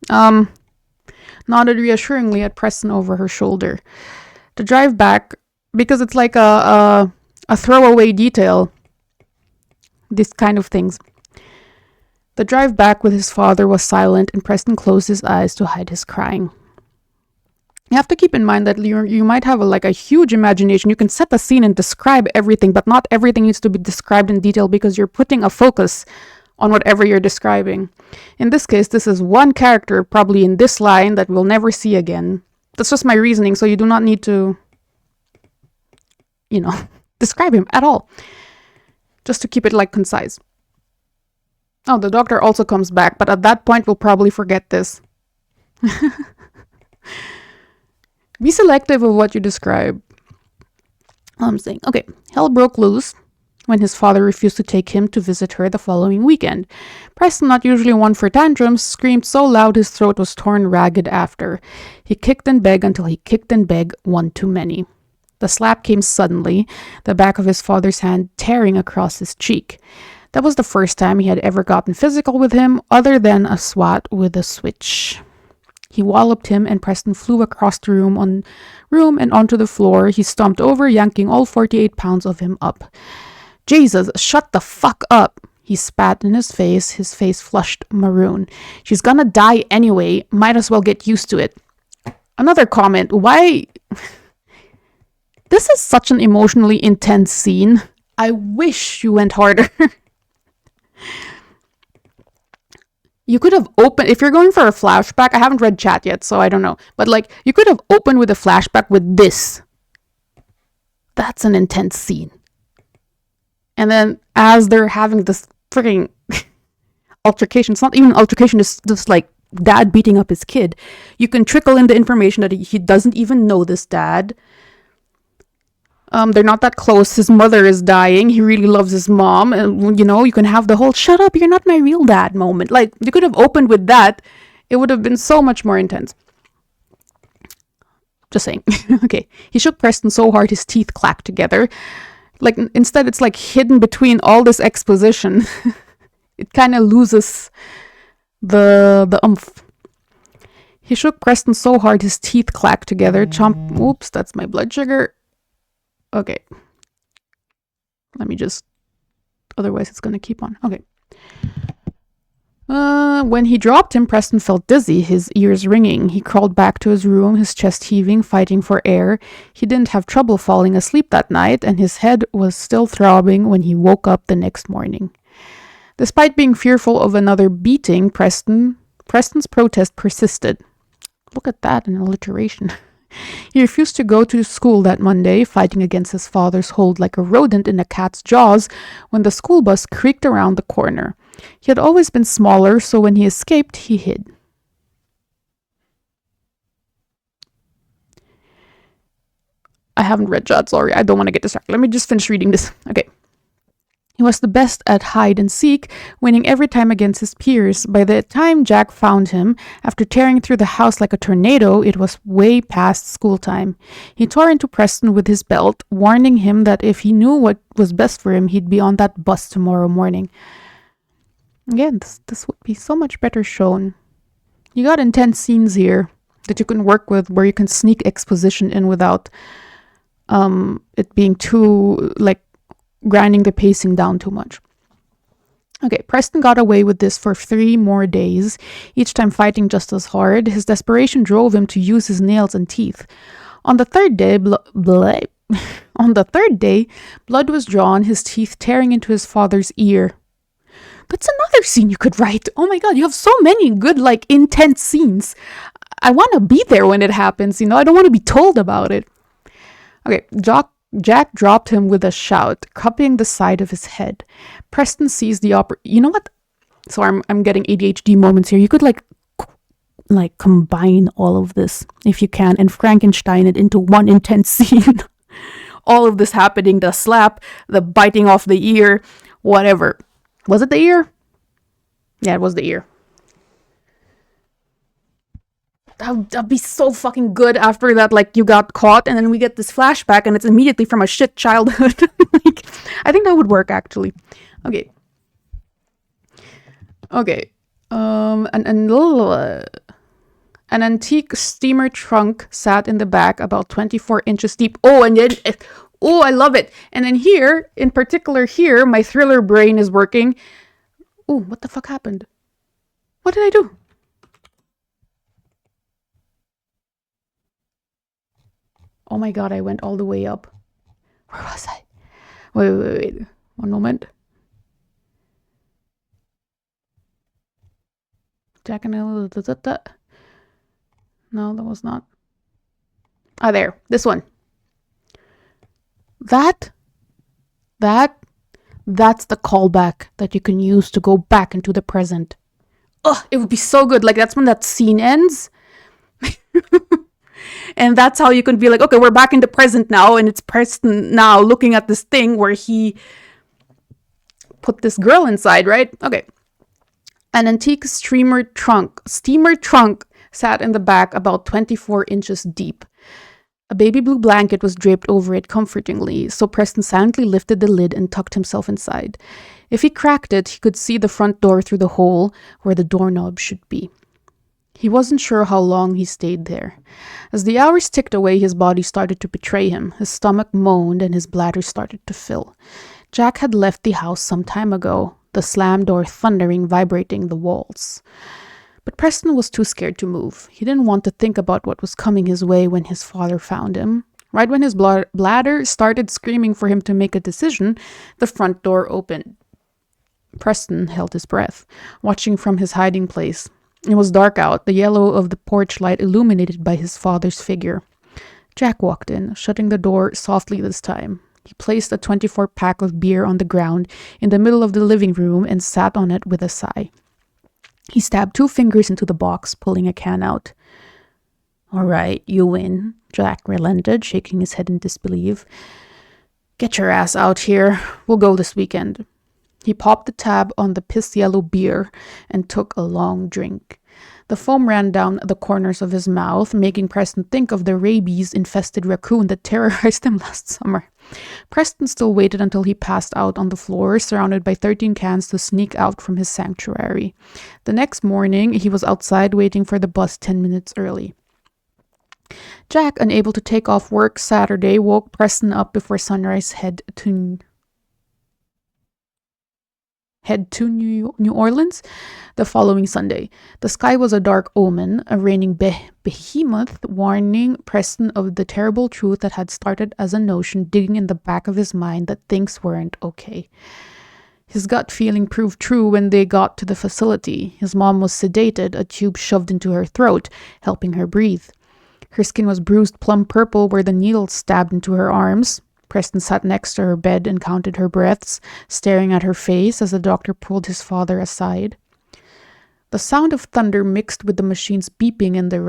S1: Nodded reassuringly at Preston over her shoulder. The drive back, because it's like a throwaway detail, these kind of things. The drive back with his father was silent, and Preston closed his eyes to hide his crying. You have to keep in mind that you might have a huge imagination. You can set the scene and describe everything, but not everything needs to be described in detail because you're putting a focus on whatever you're describing. In this case, this is one character probably in this line that we'll never see again. That's just my reasoning, so you do not need to, describe him at all. Just to keep it concise. Oh, the doctor also comes back, but at that point we'll probably forget this. Be selective of what you describe. I'm saying, okay, hell broke loose when his father refused to take him to visit her the following weekend. Preston, not usually one for tantrums, screamed so loud his throat was torn ragged after. He kicked and begged until he kicked and begged one too many. The slap came suddenly, the back of his father's hand tearing across his cheek. That was the first time he had ever gotten physical with him, other than a swat with a switch. He walloped him, and Preston flew across the room and onto the floor. He stomped over, yanking all 48 pounds of him up. "Jesus, shut the fuck up!" He spat in his face flushed maroon. "She's gonna die anyway. Might as well get used to it." Another comment. Why? This is such an emotionally intense scene. I wish you went harder. You could have opened, if you're going for a flashback, I haven't read chat yet, so I don't know. But you could have opened with a flashback with this. That's an intense scene. And then as they're having this freaking altercation, it's not even an altercation, it's just dad beating up his kid. You can trickle in the information that he doesn't even know this dad. They're not that close. His mother is dying. He really loves his mom. And, you can have the whole shut up, you're not my real dad moment. Like, you could have opened with that. It would have been so much more intense. Just saying. Okay. He shook Preston so hard his teeth clacked together. Like, instead, it's like hidden between all this exposition. It kind of loses the oomph. He shook Preston so hard his teeth clacked together. Oops, that's my blood sugar. Okay. Let me just... Otherwise, it's going to keep on. Okay. When he dropped him, Preston felt dizzy, his ears ringing. He crawled back to his room, his chest heaving, fighting for air. He didn't have trouble falling asleep that night, and his head was still throbbing when he woke up the next morning. Despite being fearful of another beating, Preston's protest persisted. Look at that, an alliteration. He refused to go to school that Monday, fighting against his father's hold like a rodent in a cat's jaws when the school bus creaked around the corner. He had always been smaller, so when he escaped, he hid. I haven't read that, sorry. I don't want to get distracted. Let me just finish reading this. Okay. He was the best at hide and seek, winning every time against his peers. By the time Jack found him, after tearing through the house like a tornado, it was way past school time. He tore into Preston with his belt, warning him that if he knew what was best for him, he'd be on that bus tomorrow morning. Again, this would be so much better shown. You got intense scenes here that you can work with, where you can sneak exposition in without it being too, like, grinding the pacing down too much. Okay, Preston got away with this for 3 more days, each time fighting just as hard. His desperation drove him to use his nails and teeth. On the third day, blood was drawn, his teeth tearing into his father's ear. That's another scene you could write. Oh my god, you have so many good, like, intense scenes. I want to be there when it happens, I don't want to be told about it. Okay, Jack dropped him with a shout, cupping the side of his head. Preston seized the You know what? So I'm getting ADHD moments here. You could like combine all of this if you can and Frankenstein it into one intense scene. All of this happening, the slap, the biting off the ear, whatever. Was it the ear? Yeah, it was the ear. That'd be so fucking good after that, like, you got caught and then we get this flashback and it's immediately from a shit childhood. Like, I think that would work, actually. Okay. An antique steamer trunk sat in the back, about 24 inches deep. Oh, and then... Oh, I love it. And then here, in particular here, my thriller brain is working. Oh, what the fuck happened? What did I do? Oh my god, I went all the way up. Where was I? Wait. 1 moment. Jack and no, that was not. There. This one. That's the callback that you can use to go back into the present. Oh, it would be so good. Like, that's when that scene ends. And that's how you can be like, okay, we're back in the present now, and it's Preston now looking at this thing where he put this girl inside, right? Okay. An antique steamer trunk sat in the back, about 24 inches deep. A baby blue blanket was draped over it comfortingly, so Preston silently lifted the lid and tucked himself inside. If he cracked it, he could see the front door through the hole where the doorknob should be. He wasn't sure how long he stayed there. As the hours ticked away, his body started to betray him. His stomach moaned and his bladder started to fill. Jack had left the house some time ago, the slammed door thundering, vibrating the walls. But Preston was too scared to move. He didn't want to think about what was coming his way when his father found him. Right when his bladder started screaming for him to make a decision, the front door opened. Preston held his breath, watching from his hiding place. It was dark out, the yellow of the porch light illuminated by his father's figure. Jack walked in, shutting the door softly this time. He placed a 24-pack of beer on the ground in the middle of the living room and sat on it with a sigh. He stabbed 2 fingers into the box, pulling a can out. "All right, you win," Jack relented, shaking his head in disbelief. Get your ass out here. We'll go this weekend. He popped the tab on the piss yellow beer and took a long drink. The foam ran down the corners of his mouth, making Preston think of the rabies-infested raccoon that terrorized him last summer. Preston still waited until he passed out on the floor, surrounded by 13 cans to sneak out from his sanctuary. The next morning, he was outside waiting for the bus 10 minutes early. Jack, unable to take off work Saturday, woke Preston up before sunrise head to New Orleans the following Sunday. The sky was a dark omen, a raining behemoth warning Preston of the terrible truth that had started as a notion digging in the back of his mind that things weren't okay. His gut feeling proved true when they got to the facility. His mom was sedated, a tube shoved into her throat, helping her breathe. Her skin was bruised plum purple where the needles stabbed into her arms. Preston sat next to her bed and counted her breaths, staring at her face as the doctor pulled his father aside. The sound of thunder mixed with the machine's beeping and the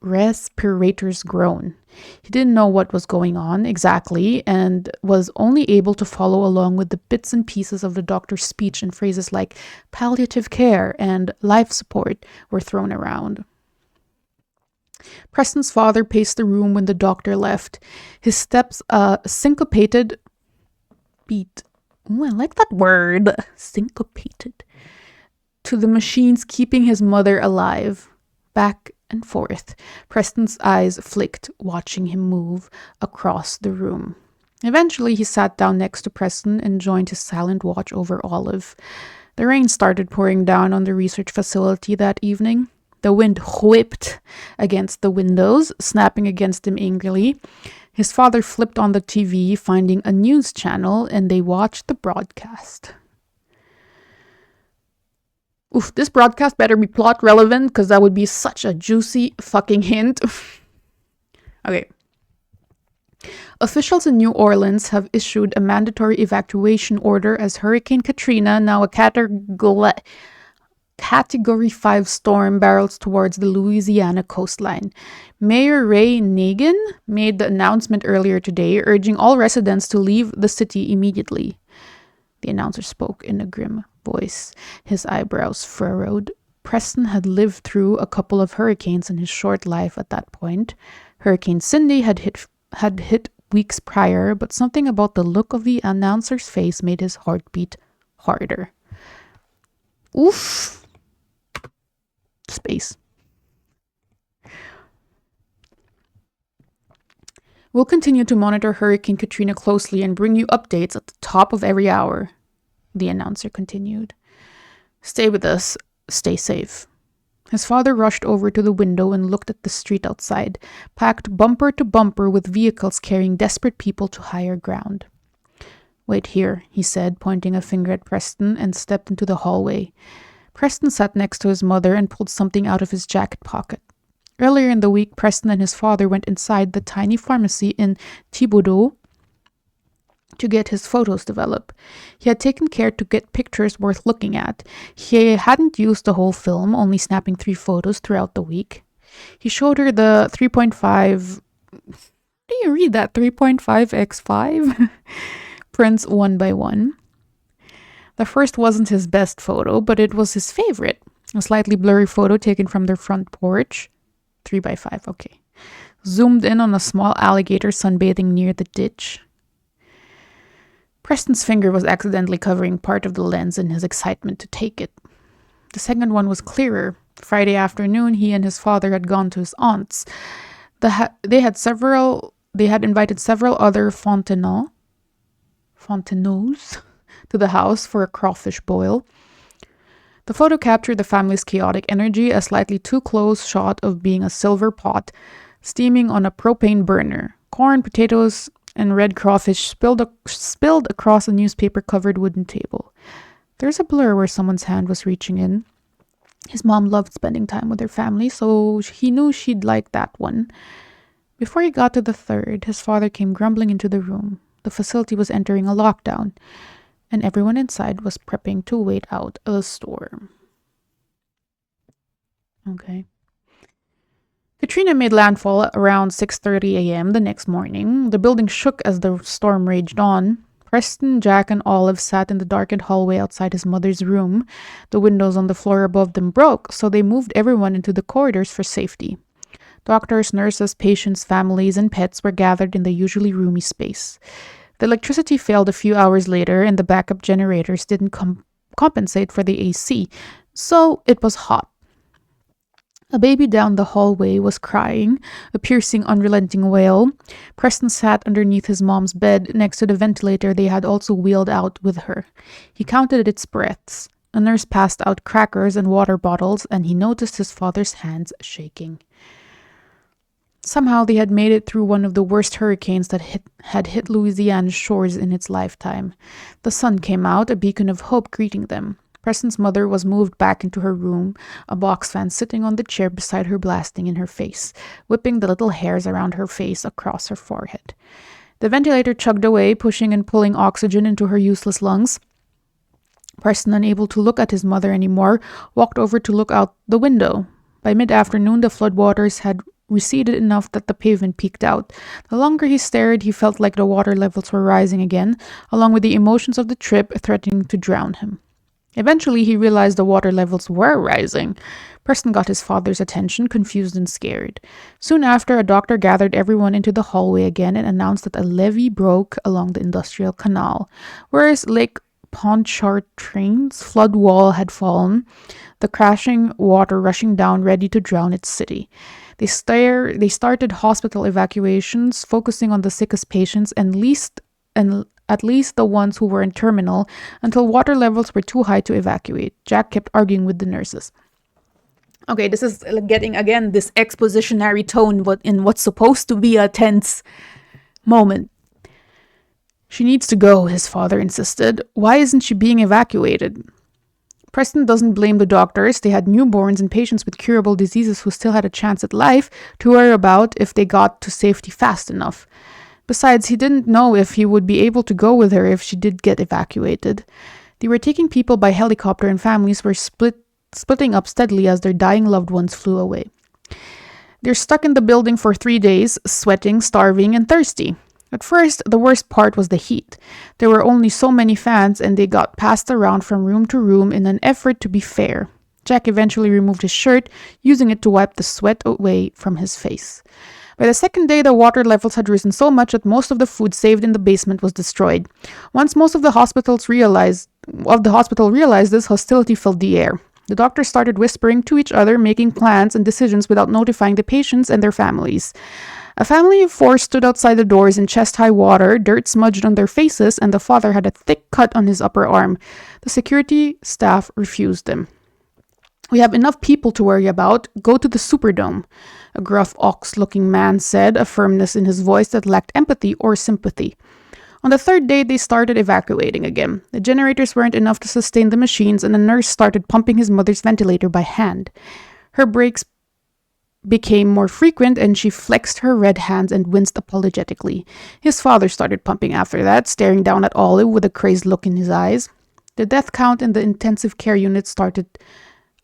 S1: respirator's groan. He didn't know what was going on exactly and was only able to follow along with the bits and pieces of the doctor's speech, and phrases like palliative care and life support were thrown around. Preston's father paced the room when the doctor left. His steps syncopated beat. Ooh, I like that word. Syncopated. To the machines keeping his mother alive. Back and forth. Preston's eyes flicked, watching him move across the room. Eventually, he sat down next to Preston and joined his silent watch over Olive. The rain started pouring down on the research facility that evening. The wind whipped against the windows, snapping against him angrily. His father flipped on the TV, finding a news channel, and they watched the broadcast. Oof, this broadcast better be plot relevant, because that would be such a juicy fucking hint. Okay. Officials in New Orleans have issued a mandatory evacuation order as Hurricane Katrina, now a Category 5 storm, barrels towards the Louisiana coastline. Mayor Ray Nagin made the announcement earlier today, urging all residents to leave the city immediately. The announcer spoke in a grim voice, his eyebrows furrowed. Preston had lived through a couple of hurricanes in his short life at that point. Hurricane Cindy had hit weeks prior, but something about the look of the announcer's face made his heart beat harder. Oof. Space. We'll continue to monitor Hurricane Katrina closely and bring you updates at the top of every hour, the announcer continued. Stay with us. Stay safe. His father rushed over to the window and looked at the street outside, packed bumper to bumper with vehicles carrying desperate people to higher ground. Wait here, he said, pointing a finger at Preston, and stepped into the hallway. Preston sat next to his mother and pulled something out of his jacket pocket. Earlier in the week, Preston and his father went inside the tiny pharmacy in Thibodaux to get his photos developed. He had taken care to get pictures worth looking at. He hadn't used the whole film, only snapping 3 photos throughout the week. He showed her the 3.5... Do you read that? 3.5x5? Prints one by one. The first wasn't his best photo, but it was his favorite. A slightly blurry photo taken from their front porch. 3x5, okay. Zoomed in on a small alligator sunbathing near the ditch. Preston's finger was accidentally covering part of the lens in his excitement to take it. The second one was clearer. Friday afternoon, he and his father had gone to his aunt's. They had invited several other Fonteneaux to the house for a crawfish boil. The photo captured the family's chaotic energy, a slightly too close shot of being a silver pot steaming on a propane burner. Corn, potatoes, and red crawfish spilled across a newspaper-covered wooden table. There's a blur where someone's hand was reaching in. His mom loved spending time with her family, so he knew she'd like that one. Before he got to the third, his father came grumbling into the room. The facility was entering a lockdown, and everyone inside was prepping to wait out a storm. Okay. Katrina made landfall around 6:30 a.m. the next morning. The building shook as the storm raged on. Preston, Jack, and Olive sat in the darkened hallway outside his mother's room. The windows on the floor above them broke, so they moved everyone into the corridors for safety. Doctors, nurses, patients, families, and pets were gathered in the usually roomy space. The electricity failed a few hours later, and the backup generators didn't compensate for the AC, so it was hot. A baby down the hallway was crying, a piercing, unrelenting wail. Preston sat underneath his mom's bed next to the ventilator they had also wheeled out with her. He counted its breaths. A nurse passed out crackers and water bottles, and he noticed his father's hands shaking. Somehow they had made it through one of the worst hurricanes that had hit Louisiana's shores in its lifetime. The sun came out, a beacon of hope greeting them. Preston's mother was moved back into her room, a box fan sitting on the chair beside her blasting in her face, whipping the little hairs around her face across her forehead. The ventilator chugged away, pushing and pulling oxygen into her useless lungs. Preston, unable to look at his mother anymore, walked over to look out the window. By mid-afternoon, the floodwaters had receded enough that the pavement peeked out. The longer he stared, he felt like the water levels were rising again, along with the emotions of the trip threatening to drown him. Eventually, he realized the water levels were rising. Preston got his father's attention, confused and scared. Soon after, a doctor gathered everyone into the hallway again and announced that a levee broke along the industrial canal. Whereas Lake Pontchartrain's flood wall had fallen, the crashing water rushing down ready to drown its city. They started hospital evacuations, focusing on the sickest patients and at least the ones who were in terminal, until water levels were too high to evacuate. Jack kept arguing with the nurses. Okay, this is getting, again, this expositionary tone in what's supposed to be a tense moment. She needs to go, his father insisted. Why isn't she being evacuated? Preston doesn't blame the doctors. They had newborns and patients with curable diseases who still had a chance at life to worry about if they got to safety fast enough. Besides, he didn't know if he would be able to go with her if she did get evacuated. They were taking people by helicopter, and families were splitting up steadily as their dying loved ones flew away. They're stuck in the building for 3 days, sweating, starving, and thirsty. At first, the worst part was the heat. There were only so many fans, and they got passed around from room to room in an effort to be fair. Jack eventually removed his shirt, using it to wipe the sweat away from his face. By the second day, the water levels had risen so much that most of the food saved in the basement was destroyed. Once most of the hospital realized this, hostility filled the air. The doctors started whispering to each other, making plans and decisions without notifying the patients and their families. A family of 4 stood outside the doors in chest-high water, dirt smudged on their faces, and the father had a thick cut on his upper arm. The security staff refused them. We have enough people to worry about. Go to the Superdome, a gruff ox-looking man said, a firmness in his voice that lacked empathy or sympathy. On the 3rd day, they started evacuating again. The generators weren't enough to sustain the machines, and a nurse started pumping his mother's ventilator by hand. Her breaks became more frequent, and she flexed her red hands and winced apologetically. His father started pumping after that, staring down at Olive with a crazed look in his eyes. The death count in the intensive care unit started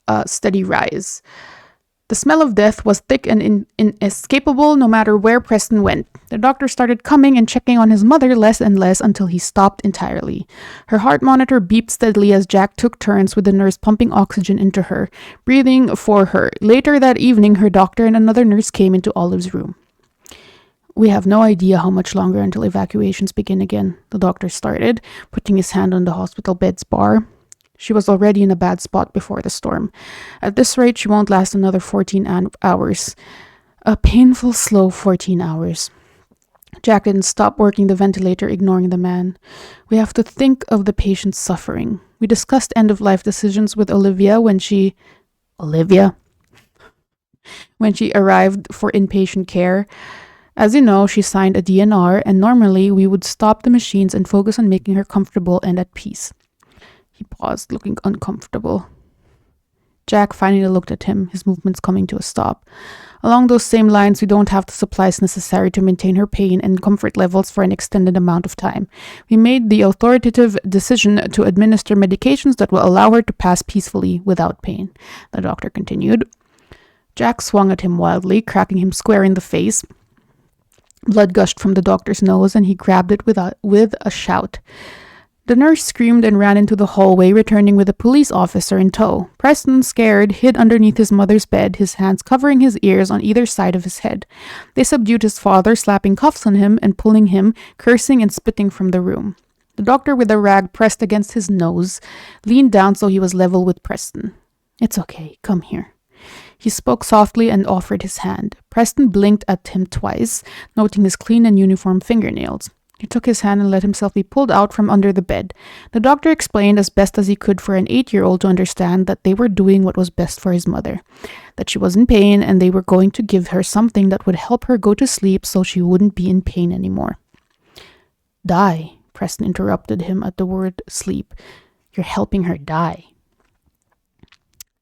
S1: a steady rise. The smell of death was thick and inescapable no matter where Preston went. The doctor started coming and checking on his mother less and less until he stopped entirely. Her heart monitor beeped steadily as Jack took turns with the nurse pumping oxygen into her, breathing for her. Later that evening, her doctor and another nurse came into Olive's room. We have no idea how much longer until evacuations begin again, the doctor started, putting his hand on the hospital bed's bar. She was already in a bad spot before the storm. At this rate, she won't last another 14 hours. A painful, slow 14 hours. Jack didn't stop working the ventilator, ignoring the man. We have to think of the patient's suffering. We discussed end-of-life decisions with Olivia when she arrived for inpatient care. As you know, she signed a DNR, and normally we would stop the machines and focus on making her comfortable and at peace. He paused, looking uncomfortable. Jack finally looked at him, his movements coming to a stop. Along those same lines, we don't have the supplies necessary to maintain her pain and comfort levels for an extended amount of time. We made the authoritative decision to administer medications that will allow her to pass peacefully without pain, the doctor continued. Jack swung at him wildly, cracking him square in the face. Blood gushed from the doctor's nose, and he grabbed it with a shout. The nurse screamed and ran into the hallway, returning with a police officer in tow. Preston, scared, hid underneath his mother's bed, his hands covering his ears on either side of his head. They subdued his father, slapping cuffs on him and pulling him, cursing and spitting from the room. The doctor, with a rag pressed against his nose, leaned down so he was level with Preston. "It's okay. Come here." He spoke softly and offered his hand. Preston blinked at him twice, noting his clean and uniform fingernails. He took his hand and let himself be pulled out from under the bed. The doctor explained as best as he could for an 8-year-old to understand that they were doing what was best for his mother, that she was in pain and they were going to give her something that would help her go to sleep so she wouldn't be in pain anymore. "Die," Preston interrupted him at the word sleep. "You're helping her die."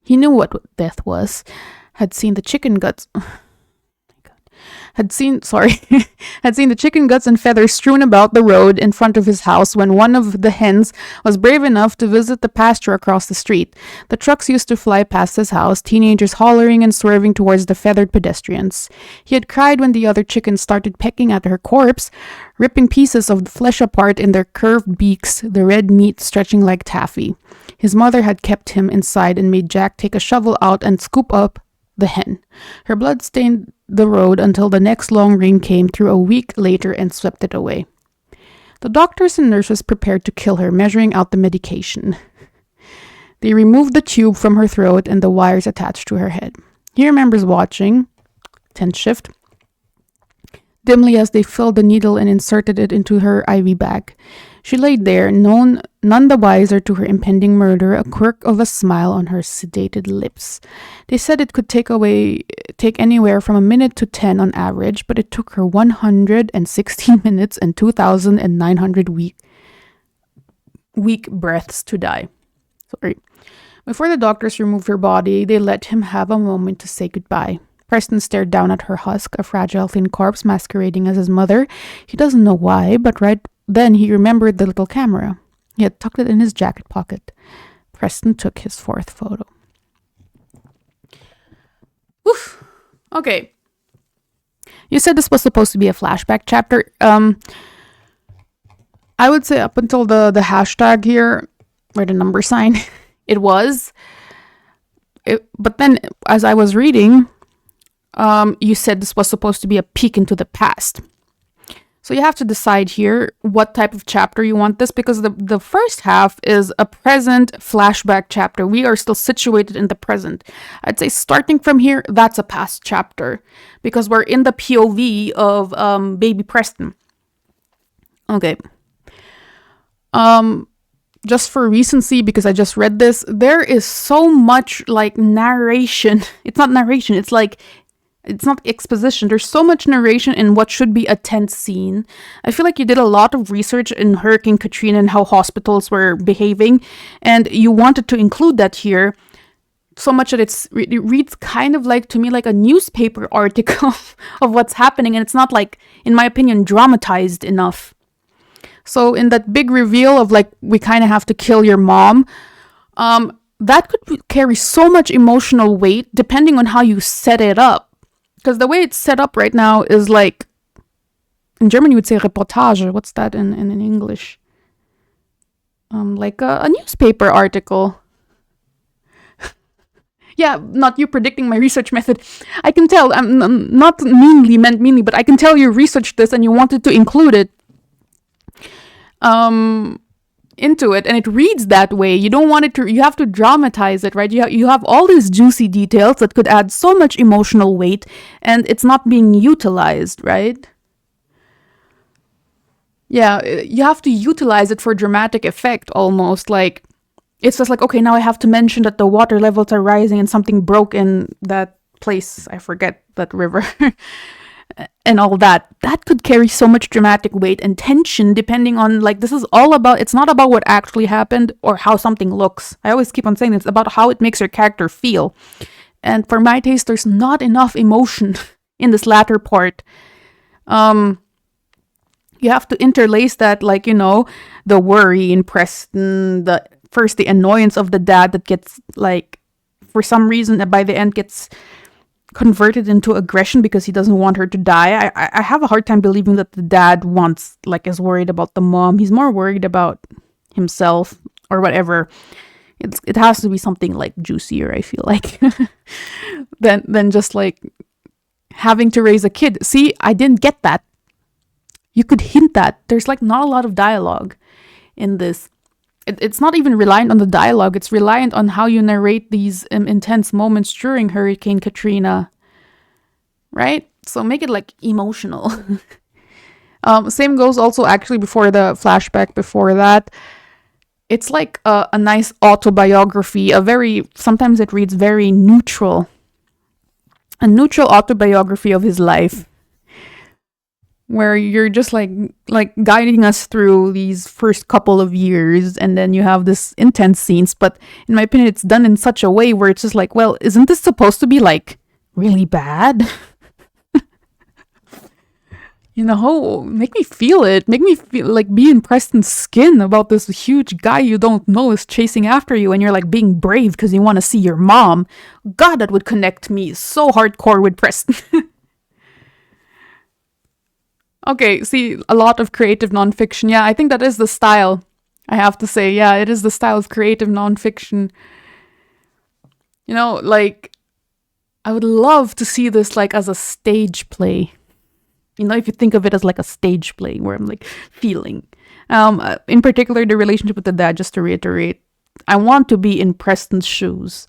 S1: He knew what death was, had seen the chicken guts... had seen the chicken guts and feathers strewn about the road in front of his house when one of the hens was brave enough to visit the pasture across the street. The trucks used to fly past his house, teenagers hollering and swerving towards the feathered pedestrians. He had cried when the other chickens started pecking at her corpse, ripping pieces of the flesh apart in their curved beaks, the red meat stretching like taffy. His mother had kept him inside and made Jack take a shovel out and scoop up the hen. Her blood stained the road until the next long rain came through a week later and swept it away. The doctors and nurses prepared to kill her, measuring out the medication. They removed the tube from her throat and the wires attached to her head. He remembers watching, tense shift, dimly as they filled the needle and inserted it into her IV bag. She laid there, none the wiser to her impending murder, a quirk of a smile on her sedated lips. They said it could take anywhere from a minute to 10 on average, but it took her 116 minutes and 2,900 weak breaths to die. Sorry. Before the doctors removed her body, they let him have a moment to say goodbye. Preston stared down at her husk, a fragile thin corpse masquerading as his mother. He doesn't know why, but right then he remembered the little camera. He had tucked it in his jacket pocket. Preston took his 4th photo. Oof. Okay. You said this was supposed to be a flashback chapter. I would say up until the hashtag here, or the number sign, it was. But then as I was reading, you said this was supposed to be a peek into the past. So you have to decide here what type of chapter you want this, because the first half is a present flashback chapter. We are still situated in the present. I'd say starting from here, that's a past chapter, because we're in the POV of baby Preston. Okay. Just for recency, because I just read this, there is so much like narration. It's not narration, it's not exposition. There's so much narration in what should be a tense scene. I feel like you did a lot of research in Hurricane Katrina and how hospitals were behaving, and you wanted to include that here so much that it reads kind of like, to me, like a newspaper article of what's happening, and it's not, like, in my opinion, dramatized enough. So in that big reveal of, like, we kind of have to kill your mom, that could carry so much emotional weight depending on how you set it up. Because the way it's set up right now is like, in German you would say Reportage. What's that in English? Like a newspaper article. Yeah, not you predicting my research method. I can tell, I'm not meant meanly, but I can tell you researched this and you wanted to include it into it, and it reads that way. You don't want it to, you have to dramatize it, right? You have all these juicy details that could add so much emotional weight, and it's not being utilized, right? Yeah, you have to utilize it for dramatic effect almost. Like, it's just like, okay, now I have to mention that the water levels are rising and something broke in that place. I forget that river. And all that could carry so much dramatic weight and tension depending on, like, this is all about, it's not about what actually happened or how something looks. I always keep on saying it's about how it makes your character feel. And for my taste, there's not enough emotion in this latter part. You have to interlace that, like, you know, the worry in Preston, the annoyance of the dad that gets, like, for some reason by the end gets converted into aggression because he doesn't want her to die. I have a hard time believing that the dad is worried about the mom. He's more worried about himself or whatever. It has to be something like juicier, I feel like, than just like having to raise a kid. See, I didn't get that. You could hint that. There's like not a lot of dialogue in this. It's not even reliant on the dialogue. It's reliant on how you narrate these intense moments during Hurricane Katrina, right? So make it like emotional. Same goes also actually before the flashback before that. It's like a nice autobiography, sometimes it reads very neutral. A neutral autobiography of his life, where you're just like guiding us through these first couple of years, and then you have this intense scenes, but in my opinion it's done in such a way where it's just like, well, isn't this supposed to be like really bad? You know, make me feel it. Make me feel like be in Preston's skin about this huge guy you don't know is chasing after you, and you're like being brave because you want to see your mom. God, that would connect me so hardcore with Preston. Okay, see, a lot of creative nonfiction. Yeah, I think that is the style. I have to say, yeah, it is the style of creative nonfiction. You know, like, I would love to see this like as a stage play. You know, if you think of it as like a stage play where I'm like feeling. In particular, the relationship with the dad, just to reiterate, I want to be in Preston's shoes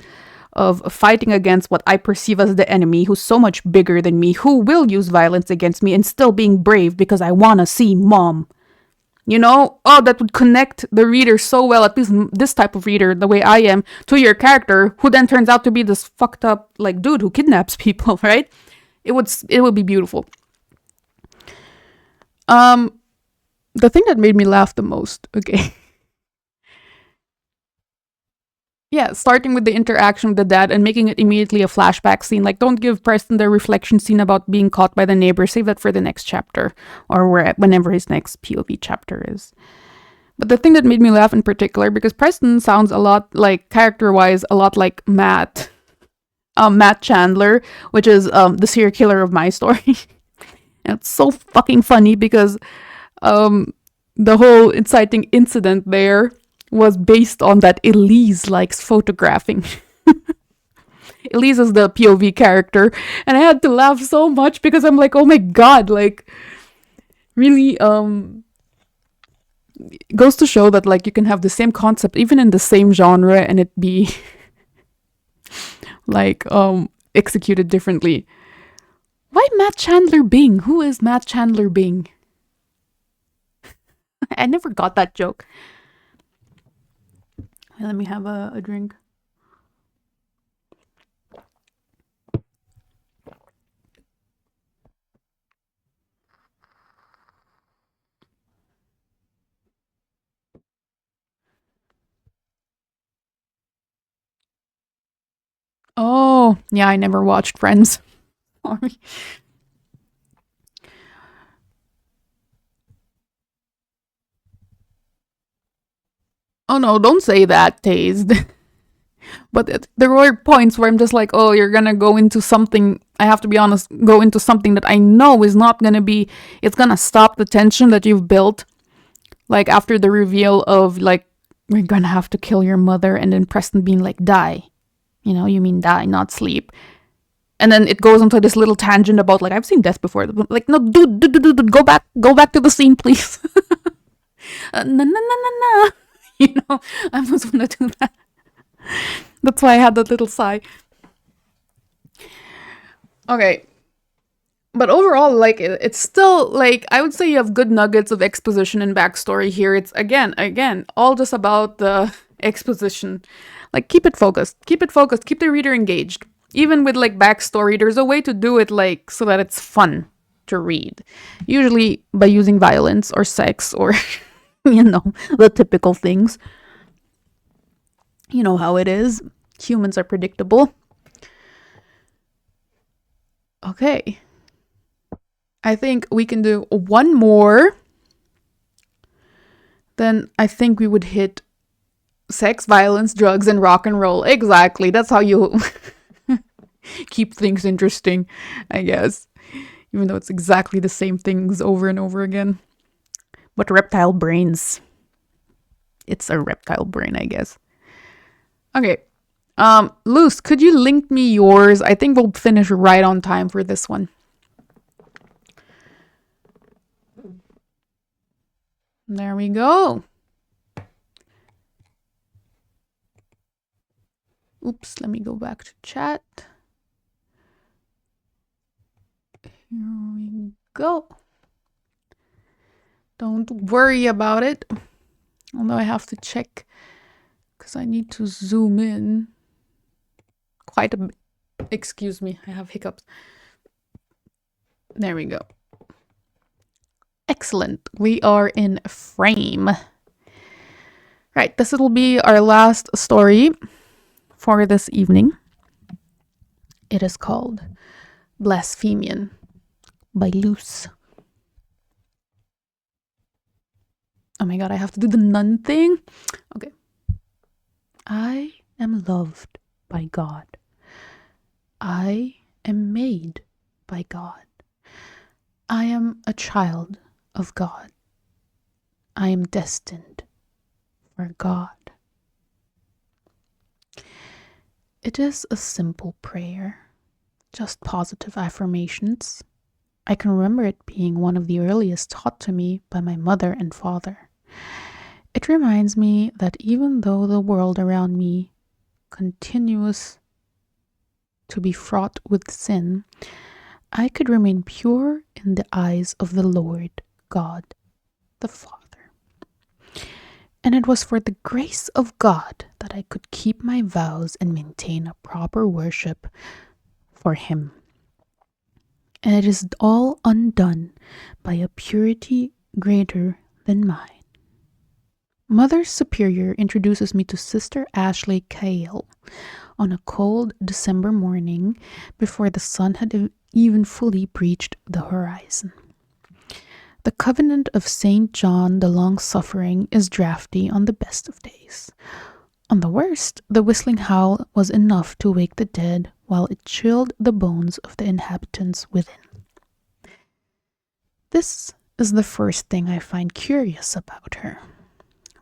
S1: of fighting against what I perceive as the enemy, who's so much bigger than me, who will use violence against me, and still being brave because I want to see mom. You know? Oh, that would connect the reader so well, at least this type of reader, the way I am, to your character, who then turns out to be this fucked up, like, dude who kidnaps people, right? It would be beautiful. The thing that made me laugh the most, okay. Yeah, starting with the interaction with the dad and making it immediately a flashback scene. Like, don't give Preston the reflection scene about being caught by the neighbor. Save that for the next chapter, or whenever his next POV chapter is. But the thing that made me laugh in particular, because Preston sounds a lot like, character-wise, a lot like Matt Chandler, which is the serial killer of my story. And it's so fucking funny because the whole inciting incident there was based on that Elise likes photographing. Elise is the POV character, and I had to laugh so much because I'm like, oh my god, like, really, goes to show that, like, you can have the same concept even in the same genre and it be like executed differently. Why Matt Chandler Bing? Who is Matt Chandler Bing? I never got that joke. Let me have a drink. Oh, yeah, I never watched Friends. Sorry. Oh no, don't say that, Tayzed. But there were points where I'm just like, oh, you're gonna go into something, I have to be honest, go into something that I know is not gonna be, it's gonna stop the tension that you've built. Like, after the reveal of, like, we're gonna have to kill your mother, and then Preston being like, die. You know, you mean die, not sleep. And then it goes into this little tangent about, like, I've seen death before. Like, no, dude, go back to the scene, please. No. You know, I was gonna do that. That's why I had that little sigh. Okay. But overall, like, it's still, like, I would say you have good nuggets of exposition and backstory here. It's, again, all just about the exposition. Like, keep it focused. Keep the reader engaged. Even with, like, backstory, there's a way to do it, like, so that it's fun to read. Usually by using violence or sex or, you know, the typical things. You know how it is. Humans are predictable. Okay. I think we can do one more. Then I think we would hit sex, violence, drugs, and rock and roll. Exactly. That's how you keep things interesting, I guess. Even though it's exactly the same things over and over again. But reptile brains. It's a reptile brain, I guess. Okay. Luce, could you link me yours? I think we'll finish right on time for this one. There we go. Oops, let me go back to chat. Here we go. Don't worry about it. Although I have to check because I need to zoom in quite a bit. Excuse me, I have hiccups. There we go. Excellent. We are in frame. Right, this will be our last story for this evening. It is called Blasphemian by Luce. Oh my god, I have to do the nun thing? Okay. I am loved by God. I am made by God. I am a child of God. I am destined for God. It is a simple prayer, just positive affirmations. I can remember it being one of the earliest taught to me by my mother and father. It reminds me that even though the world around me continues to be fraught with sin, I could remain pure in the eyes of the Lord God, the Father. And it was for the grace of God that I could keep my vows and maintain a proper worship for Him. And it is all undone by a purity greater than mine. Mother Superior introduces me to Sister Ashley Cale on a cold December morning before the sun had even fully breached the horizon. The covenant of St. John the Long-Suffering is drafty on the best of days. On the worst, the whistling howl was enough to wake the dead while it chilled the bones of the inhabitants within. This is the first thing I find curious about her.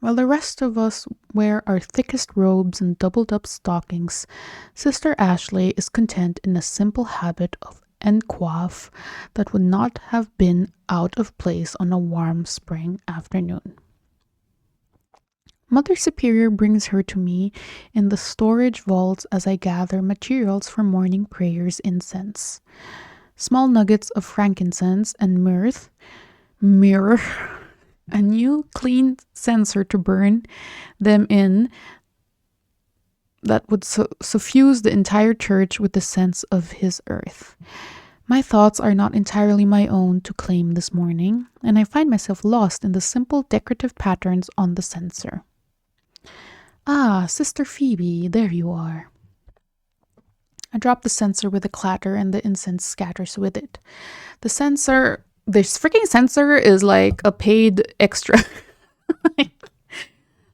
S1: While the rest of us wear our thickest robes and doubled-up stockings, Sister Ashley is content in a simple habit and coif that would not have been out of place on a warm spring afternoon. Mother Superior brings her to me in the storage vaults as I gather materials for morning prayers incense. Small nuggets of frankincense and myrrh, a new clean censer to burn them in that would suffuse the entire church with the sense of His earth. My thoughts are not entirely my own to claim this morning, and I find myself lost in the simple decorative patterns on the censer. Ah, Sister Phoebe, there you are. I drop the censer with a clatter and the incense scatters with it. This freaking censer is like a paid extra.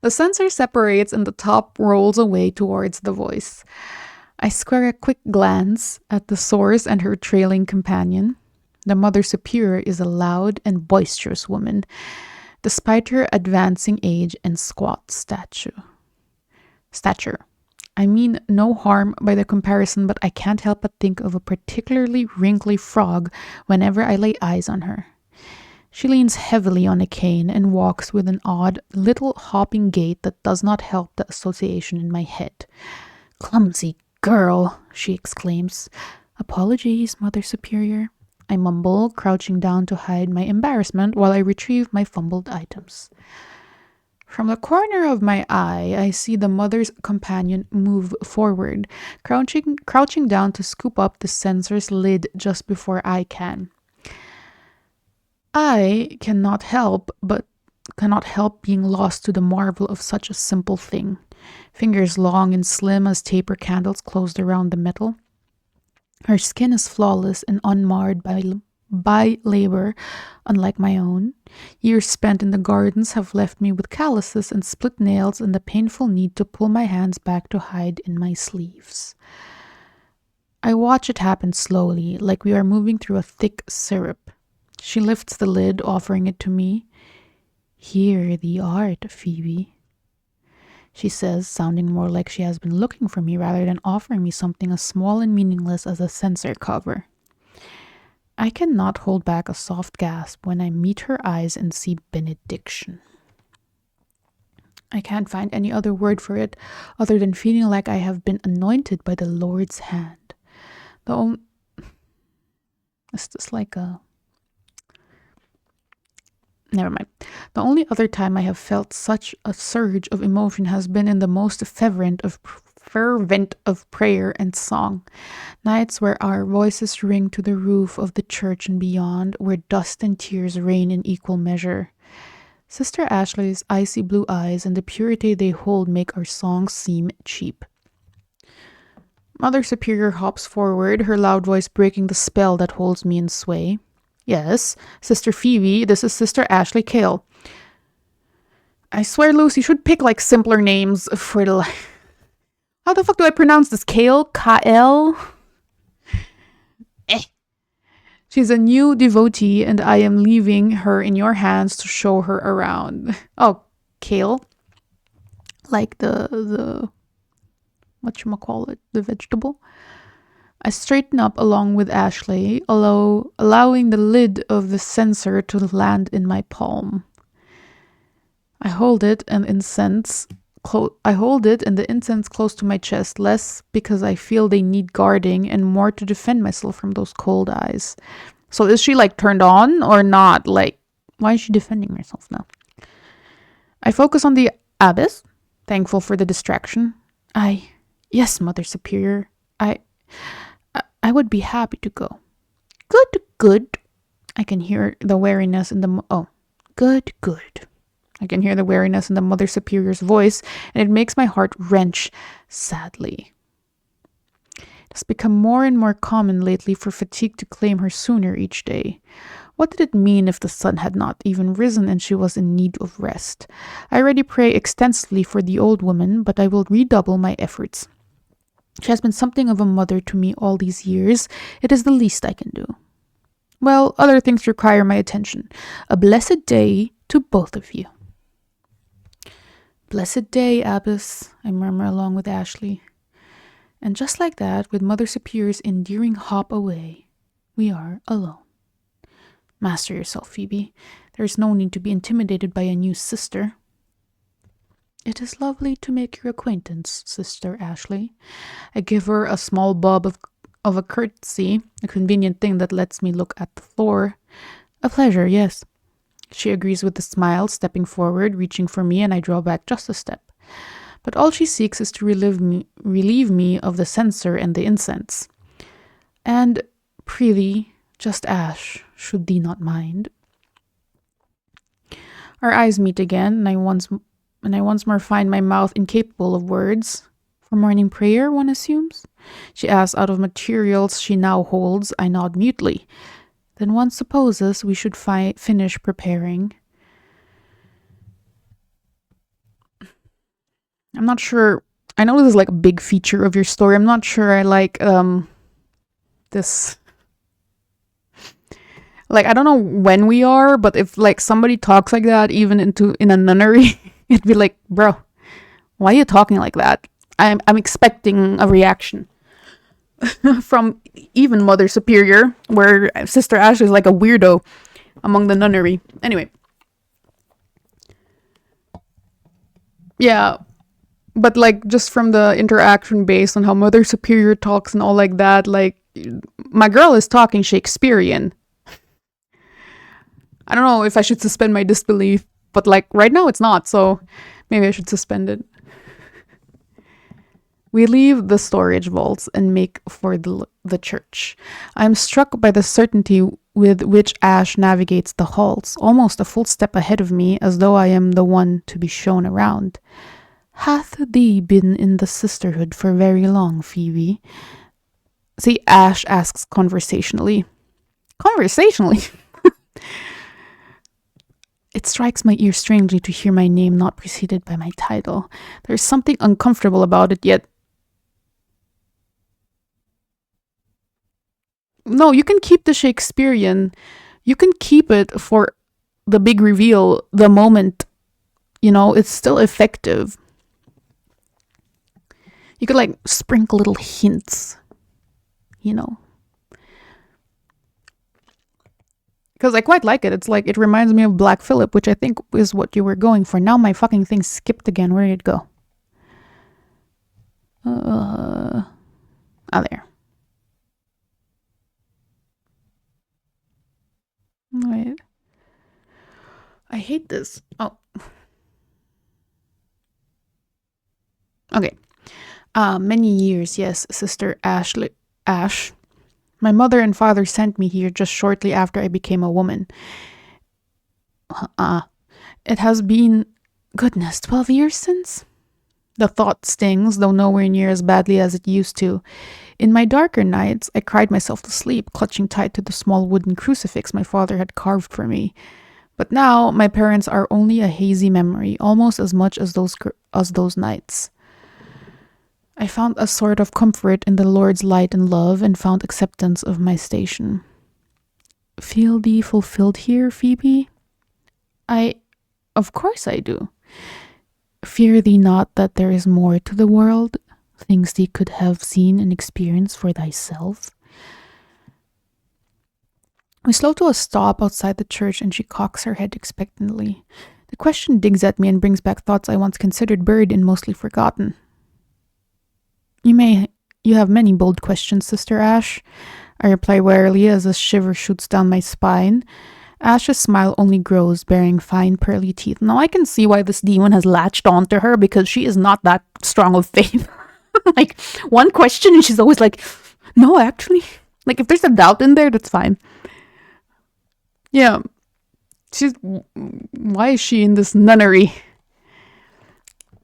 S1: The censer separates and the top rolls away towards the voice. I square a quick glance at the source and her trailing companion. The Mother Superior is a loud and boisterous woman, despite her advancing age and squat stature. I mean no harm by the comparison, but I can't help but think of a particularly wrinkly frog whenever I lay eyes on her. She leans heavily on a cane and walks with an odd little hopping gait that does not help the association in my head. "Clumsy girl," she exclaims. "Apologies, Mother Superior," I mumble, crouching down to hide my embarrassment while I retrieve my fumbled items. From the corner of my eye, I see the Mother's companion move forward, crouching down to scoop up the censer's lid just before I can. I cannot help being lost to the marvel of such a simple thing. Fingers long and slim as taper candles closed around the metal. Her skin is flawless and unmarred by labor, unlike my own. Years spent in the gardens have left me with calluses and split nails and the painful need to pull my hands back to hide in my sleeves. I watch it happen slowly, like we are moving through a thick syrup. She lifts the lid, offering it to me. Here thee art, Phoebe, she says, sounding more like she has been looking for me rather than offering me something as small and meaningless as a censer cover. I cannot hold back a soft gasp when I meet her eyes and see benediction. I can't find any other word for it other than feeling like I have been anointed by the Lord's hand. It's just like a... Never mind. The only other time I have felt such a surge of emotion has been in the most fervent of prayer and song. Nights where our voices ring to the roof of the church and beyond, where dust and tears rain in equal measure. Sister Ashley's icy blue eyes and the purity they hold make our songs seem cheap. Mother Superior hops forward, her loud voice breaking the spell that holds me in sway. Yes, Sister Phoebe, this is Sister Ashley Kale. I swear, Luce, you should pick like simpler names for the... How the fuck do I pronounce this? Kale? K-L? She's a new devotee and I am leaving her in your hands to show her around. Oh, kale? Like the whatchamacallit, the vegetable? I straighten up along with Ashley, allowing the lid of the censer to land in my palm. I hold it and the incense close to my chest, less because I feel they need guarding and more to defend myself from those cold eyes. So is she like turned on or not? Like, why is she defending herself now? I focus on the abbess, thankful for the distraction. Yes, Mother Superior. I would be happy to go. Good. I can hear the wariness in the... Good. I can hear the wariness in the Mother Superior's voice, and it makes my heart wrench sadly. It has become more and more common lately for fatigue to claim her sooner each day. What did it mean if the sun had not even risen and she was in need of rest? I already pray extensively for the old woman, but I will redouble my efforts. She has been something of a mother to me all these years. It is the least I can do. Well, other things require my attention. A blessed day to both of you. Blessed day, Abbess, I murmur along with Ashley. And just like that, with Mother Superior's endearing hop away, we are alone. Master yourself, Phoebe. There is no need to be intimidated by a new sister. It is lovely to make your acquaintance, Sister Ashley. I give her a small bob of a curtsy, a convenient thing that lets me look at the floor. A pleasure, yes. She agrees with a smile, stepping forward, reaching for me, and I draw back just a step. But all she seeks is to relieve me of the censer and the incense. And, prithee, just ash, should thee not mind. Our eyes meet again, and I once more find my mouth incapable of words. For morning prayer, one assumes? She asks out of materials she now holds. I nod mutely. Then one supposes we should finish preparing. I'm not sure. I know this is like a big feature of your story. I'm not sure I like this. Like, I don't know when we are, but if like somebody talks like that, even in a nunnery, it'd be like, bro, why are you talking like that? I'm expecting a reaction from even Mother Superior, where Sister Ash is like a weirdo among the nunnery. Anyway. Yeah, but like just from the interaction based on how Mother Superior talks and all like that, like my girl is talking Shakespearean. I don't know if I should suspend my disbelief, but like right now it's not, so maybe I should suspend it. We leave the storage vaults and make for the church. I am struck by the certainty with which Ash navigates the halls, almost a full step ahead of me, as though I am the one to be shown around. Hath thee been in the sisterhood for very long, Phoebe? See, Ash asks conversationally. Conversationally? It strikes my ear strangely to hear my name not preceded by my title. There is something uncomfortable about it, yet No, you can keep the Shakespearean. You can keep it for the big reveal, the moment, it's still effective. You could like sprinkle little hints, because I quite like it. It's like, it reminds me of Black Phillip, which I think is what you were going for. Now my fucking thing skipped again. Where did it go? There. Wait. I hate this. Oh. Okay. Many years, yes, Sister Ash. My mother and father sent me here just shortly after I became a woman. It has been, goodness, 12 years since? The thought stings, though nowhere near as badly as it used to. In my darker nights, I cried myself to sleep, clutching tight to the small wooden crucifix my father had carved for me. But now, my parents are only a hazy memory, almost as much as those nights. I found a sort of comfort in the Lord's light and love, and found acceptance of my station. Feel thee fulfilled here, Phoebe? Of course I do. Fear thee not that there is more to the world, things thee could have seen and experienced for thyself. We slow to a stop outside the church, and she cocks her head expectantly. The question digs at me and brings back thoughts I once considered buried and mostly forgotten. You have many bold questions, Sister Ash, I reply warily as a shiver shoots down my spine. Ash's smile only grows, bearing fine pearly teeth. Now I can see why this demon has latched onto her, because she is not that strong of faith. Like, one question and she's always like, no, actually. Like, if there's a doubt in there, that's fine. Yeah. Why is she in this nunnery?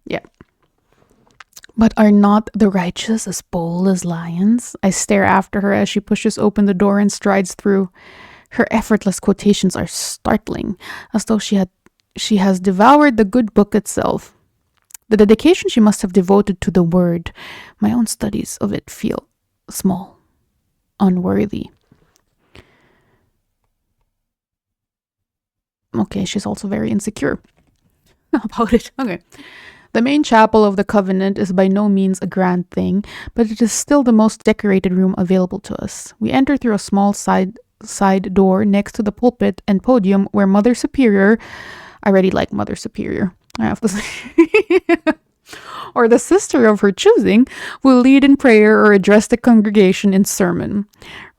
S1: Yeah. But are not the righteous as bold as lions? I stare after her as she pushes open the door and strides through. Her effortless quotations are startling, as though she has devoured the good book itself. The dedication she must have devoted to the word, my own studies of it feel small, unworthy. Okay, she's also very insecure about it. Okay. The main chapel of the Covenant is by no means a grand thing, but it is still the most decorated room available to us. We enter through a small side door next to the pulpit and podium, where Mother Superior, I already like Mother Superior, I have to say, or the sister of her choosing, will lead in prayer or address the congregation in sermon.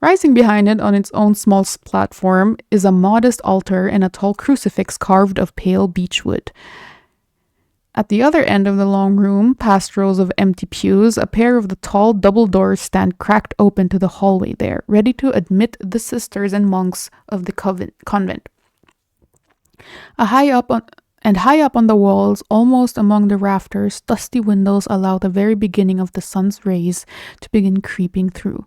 S1: Rising behind it on its own small platform is a modest altar and a tall crucifix carved of pale beechwood. At the other end of the long room, past rows of empty pews, a pair of the tall double doors stand cracked open to the hallway there, ready to admit the sisters and monks of the convent. High up on the walls, almost among the rafters, dusty windows allow the very beginning of the sun's rays to begin creeping through.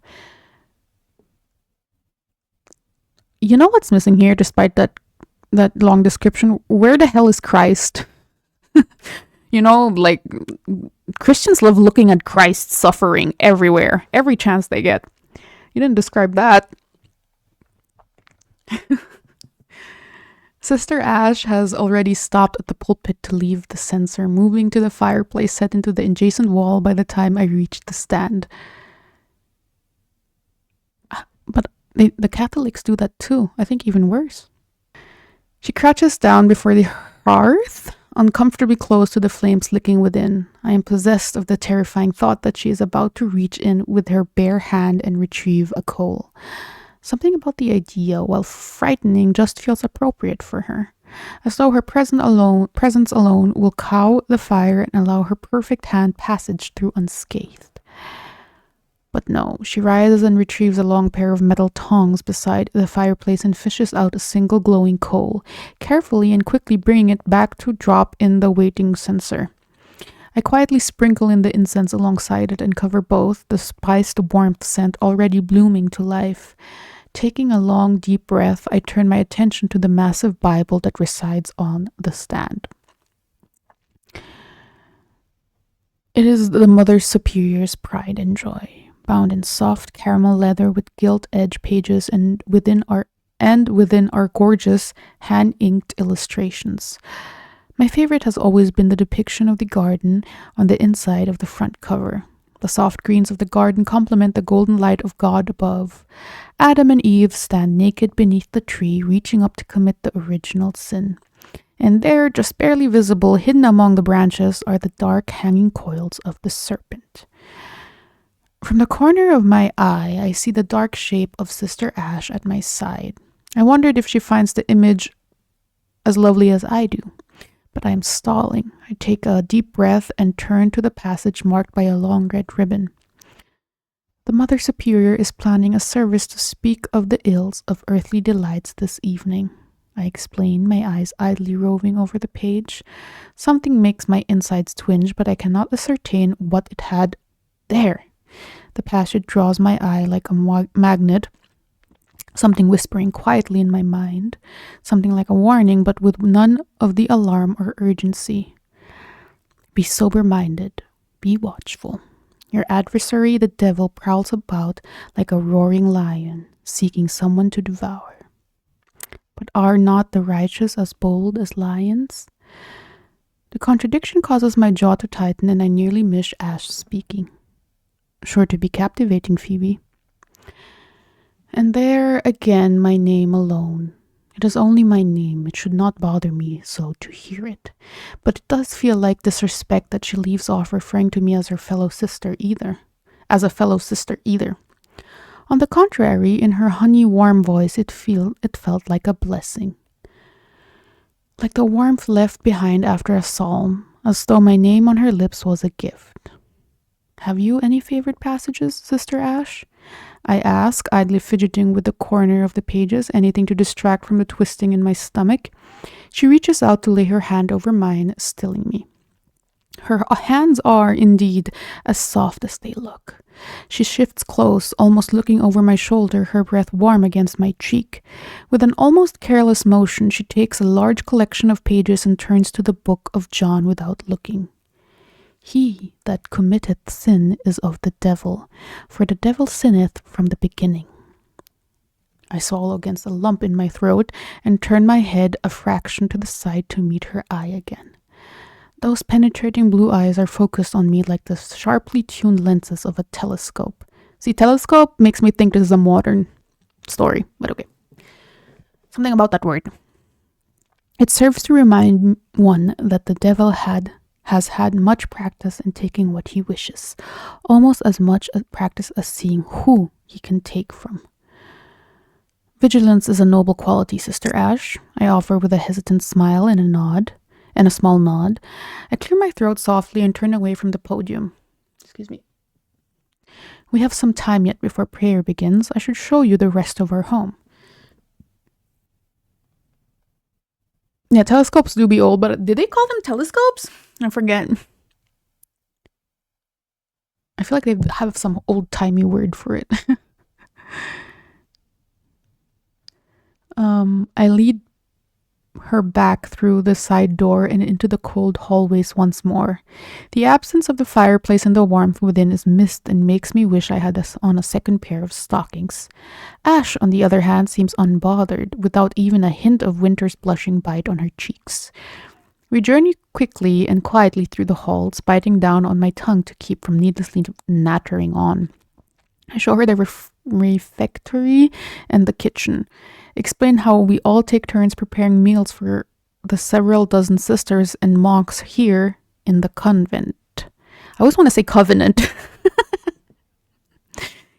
S1: You know what's missing here, despite that long description? Where the hell is Christ? Like, Christians love looking at Christ suffering everywhere, every chance they get. You didn't describe that. Sister Ash has already stopped at the pulpit to leave the censer, moving to the fireplace set into the adjacent wall by the time I reached the stand. But the Catholics do that too. I think even worse. She crouches down before the hearth, uncomfortably close to the flames licking within. I am possessed of the terrifying thought that she is about to reach in with her bare hand and retrieve a coal. Something about the idea, while frightening, just feels appropriate for her, as though her presence alone will cow the fire and allow her perfect hand passage through unscathed. But no, she rises and retrieves a long pair of metal tongs beside the fireplace and fishes out a single glowing coal, carefully and quickly bringing it back to drop in the waiting censer. I quietly sprinkle in the incense alongside it and cover both, the spiced warmth scent already blooming to life. Taking a long, deep breath, I turn my attention to the massive Bible that resides on the stand. It is the Mother Superior's pride and joy. bound in soft caramel leather with gilt-edged pages, and within our gorgeous hand-inked illustrations. My favorite has always been the depiction of the garden on the inside of the front cover. The soft greens of the garden complement the golden light of God above. Adam and Eve stand naked beneath the tree, reaching up to commit the original sin. And there, just barely visible, hidden among the branches, are the dark hanging coils of the serpent. From the corner of my eye, I see the dark shape of Sister Ash at my side. I wondered if she finds the image as lovely as I do. But I am stalling. I take a deep breath and turn to the passage marked by a long red ribbon. The Mother Superior is planning a service to speak of the ills of earthly delights this evening. I explain, my eyes idly roving over the page. Something makes my insides twinge, but I cannot ascertain what it had there. The passage draws my eye like a magnet, something whispering quietly in my mind, something like a warning, but with none of the alarm or urgency. Be sober-minded, be watchful. Your adversary, the devil, prowls about like a roaring lion, seeking someone to devour. But are not the righteous as bold as lions? The contradiction causes my jaw to tighten, and I nearly miss Ash speaking. Sure to be captivating, Phoebe. And there again my name alone. It is only my name. It should not bother me so to hear it. But it does feel like disrespect that she leaves off referring to me as a fellow sister either. On the contrary, in her honey warm voice it felt like a blessing. Like the warmth left behind after a psalm, as though my name on her lips was a gift. Have you any favorite passages, Sister Ash? I ask, idly fidgeting with the corner of the pages, anything to distract from the twisting in my stomach. She reaches out to lay her hand over mine, stilling me. Her hands are, indeed, as soft as they look. She shifts close, almost looking over my shoulder, her breath warm against my cheek. With an almost careless motion, she takes a large collection of pages and turns to the book of John without looking. He that committeth sin is of the devil, for the devil sinneth from the beginning. I swallow against a lump in my throat and turn my head a fraction to the side to meet her eye again. Those penetrating blue eyes are focused on me like the sharply tuned lenses of a telescope. See, telescope makes me think this is a modern story, but okay. Something about that word. It serves to remind one that the devil has had much practice in taking what he wishes, almost as much practice as seeing who he can take from. Vigilance is a noble quality, Sister Ash, I offer with a hesitant smile and a small nod. I clear my throat softly and turn away from the podium. Excuse me. We have some time yet before prayer begins. I should show you the rest of our home. Yeah, telescopes do be old, but did they call them telescopes? I forget. I feel like they have some old-timey word for it. I lead her back through the side door and into the cold hallways once more. The absence of the fireplace and the warmth within is missed and makes me wish I had on a second pair of stockings. Ash, on the other hand, seems unbothered, without even a hint of winter's blushing bite on her cheeks. We journey quickly and quietly through the halls, biting down on my tongue to keep from needlessly nattering on. I show her the refectory and the kitchen. Explain how we all take turns preparing meals for the several dozen sisters and monks here in the convent. I always want to say covenant.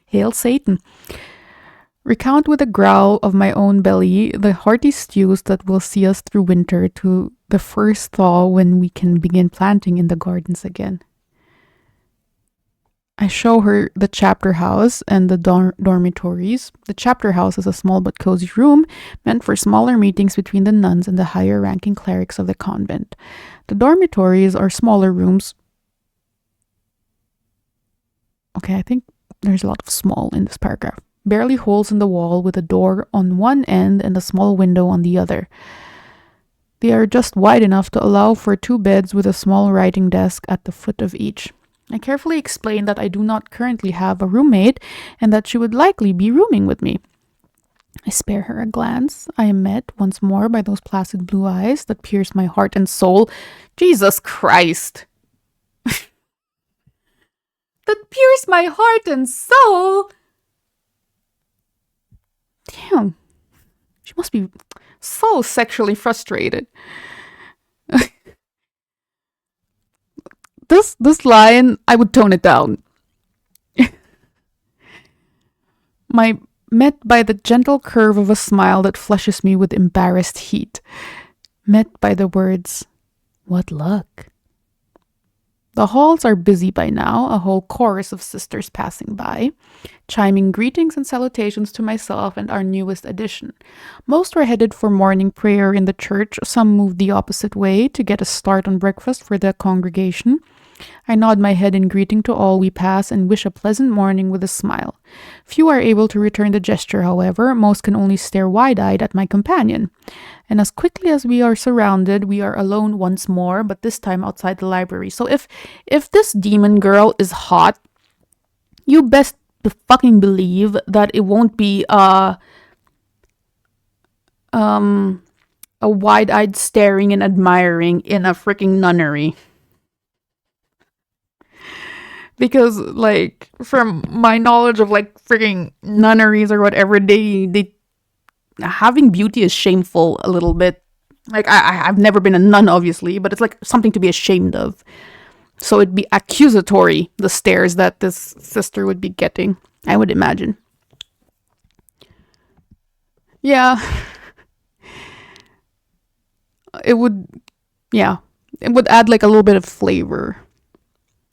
S1: Hail Satan. Recount with a growl of my own belly the hearty stews that will see us through winter to the first thaw when we can begin planting in the gardens again. I show her the chapter house and the dormitories. The chapter house is a small but cozy room meant for smaller meetings between the nuns and the higher-ranking clerics of the convent. The dormitories are smaller rooms. Okay, I think there's a lot of small in this paragraph. Barely holes in the wall with a door on one end and a small window on the other. They are just wide enough to allow for 2 beds with a small writing desk at the foot of each. I carefully explained that I do not currently have a roommate and that she would likely be rooming with me. I spare her a glance. I am met once more by those placid blue eyes that pierce my heart and soul. Jesus Christ! That pierce my heart and soul! Damn. She must be so sexually frustrated. This line, I would tone it down. Met by the gentle curve of a smile that flushes me with embarrassed heat. Met by the words, "What luck?" The halls are busy by now, a whole chorus of sisters passing by, chiming greetings and salutations to myself and our newest addition. Most were headed for morning prayer in the church, some moved the opposite way to get a start on breakfast for the congregation. I nod my head in greeting to all we pass and wish a pleasant morning with a smile. Few are able to return the gesture, however. Most can only stare wide-eyed at my companion. And as quickly as we are surrounded, we are alone once more, but this time outside the library. So if this demon girl is hot, you best fucking believe that it won't be a wide-eyed staring and admiring in a freaking nunnery. Because, like, from my knowledge of, like, freaking nunneries or whatever, they having beauty is shameful a little bit. Like, I've never been a nun, obviously, but it's, like, something to be ashamed of. So it'd be accusatory, the stares that this sister would be getting, I would imagine. Yeah. It would add, like, a little bit of flavor.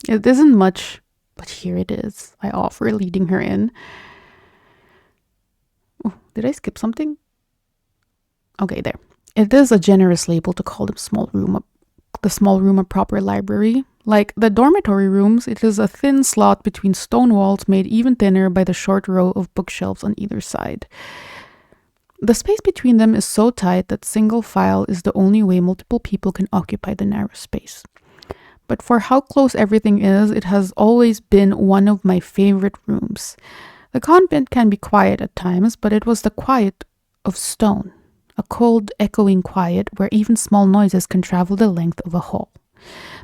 S1: It isn't much, but here it is. I offer, leading her in. Oh, did I skip something? Okay, there. It is a generous label to call the small room a proper library. Like the dormitory rooms, it is a thin slot between stone walls made even thinner by the short row of bookshelves on either side. The space between them is so tight that single file is the only way multiple people can occupy the narrow space. But for how close everything is, it has always been one of my favorite rooms. The convent can be quiet at times, but it was the quiet of stone, a cold, echoing quiet where even small noises can travel the length of a hall.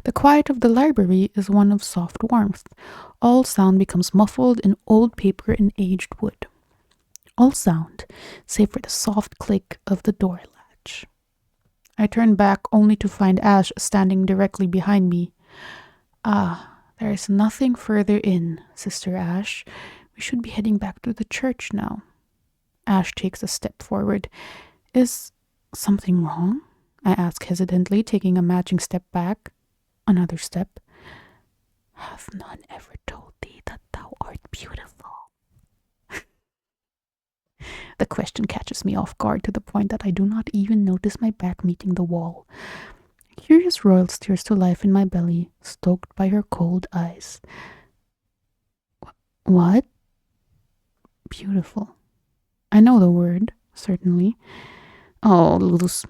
S1: The quiet of the library is one of soft warmth. All sound becomes muffled in old paper and aged wood. All sound, save for the soft click of the door latch. I turn back only to find Ash standing directly behind me. "Ah, there is nothing further in, Sister Ash. We should be heading back to the church now." Ash takes a step forward. "Is something wrong?" I ask hesitantly, taking a matching step back. Another step. "Hath none ever told thee that thou art beautiful?" The question catches me off guard to the point that I do not even notice my back meeting the wall. A curious roil stirs to life in my belly, stoked by her cold eyes. What? Beautiful. I know the word, certainly. Oh, Luce.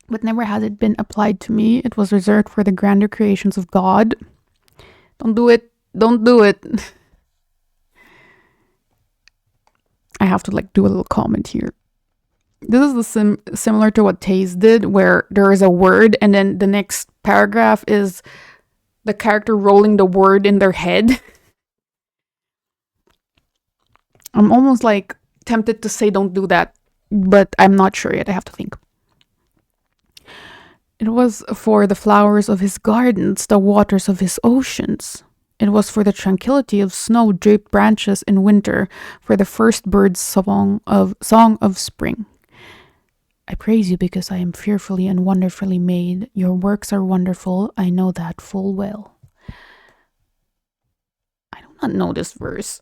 S1: But never has it been applied to me. It was reserved for the grander creations of God. Don't do it. Don't do it. I have to do a little comment here. This is similar to what Tayzed did, where there is a word and then the next paragraph is the character rolling the word in their head. I'm almost tempted to say don't do that, but I'm not sure yet. I have to think. It was for the flowers of his gardens, the waters of his oceans. It was for the tranquility of snow-draped branches in winter, for the first bird's song of spring. I praise you because I am fearfully and wonderfully made. Your works are wonderful. I know that full well. I do not know this verse.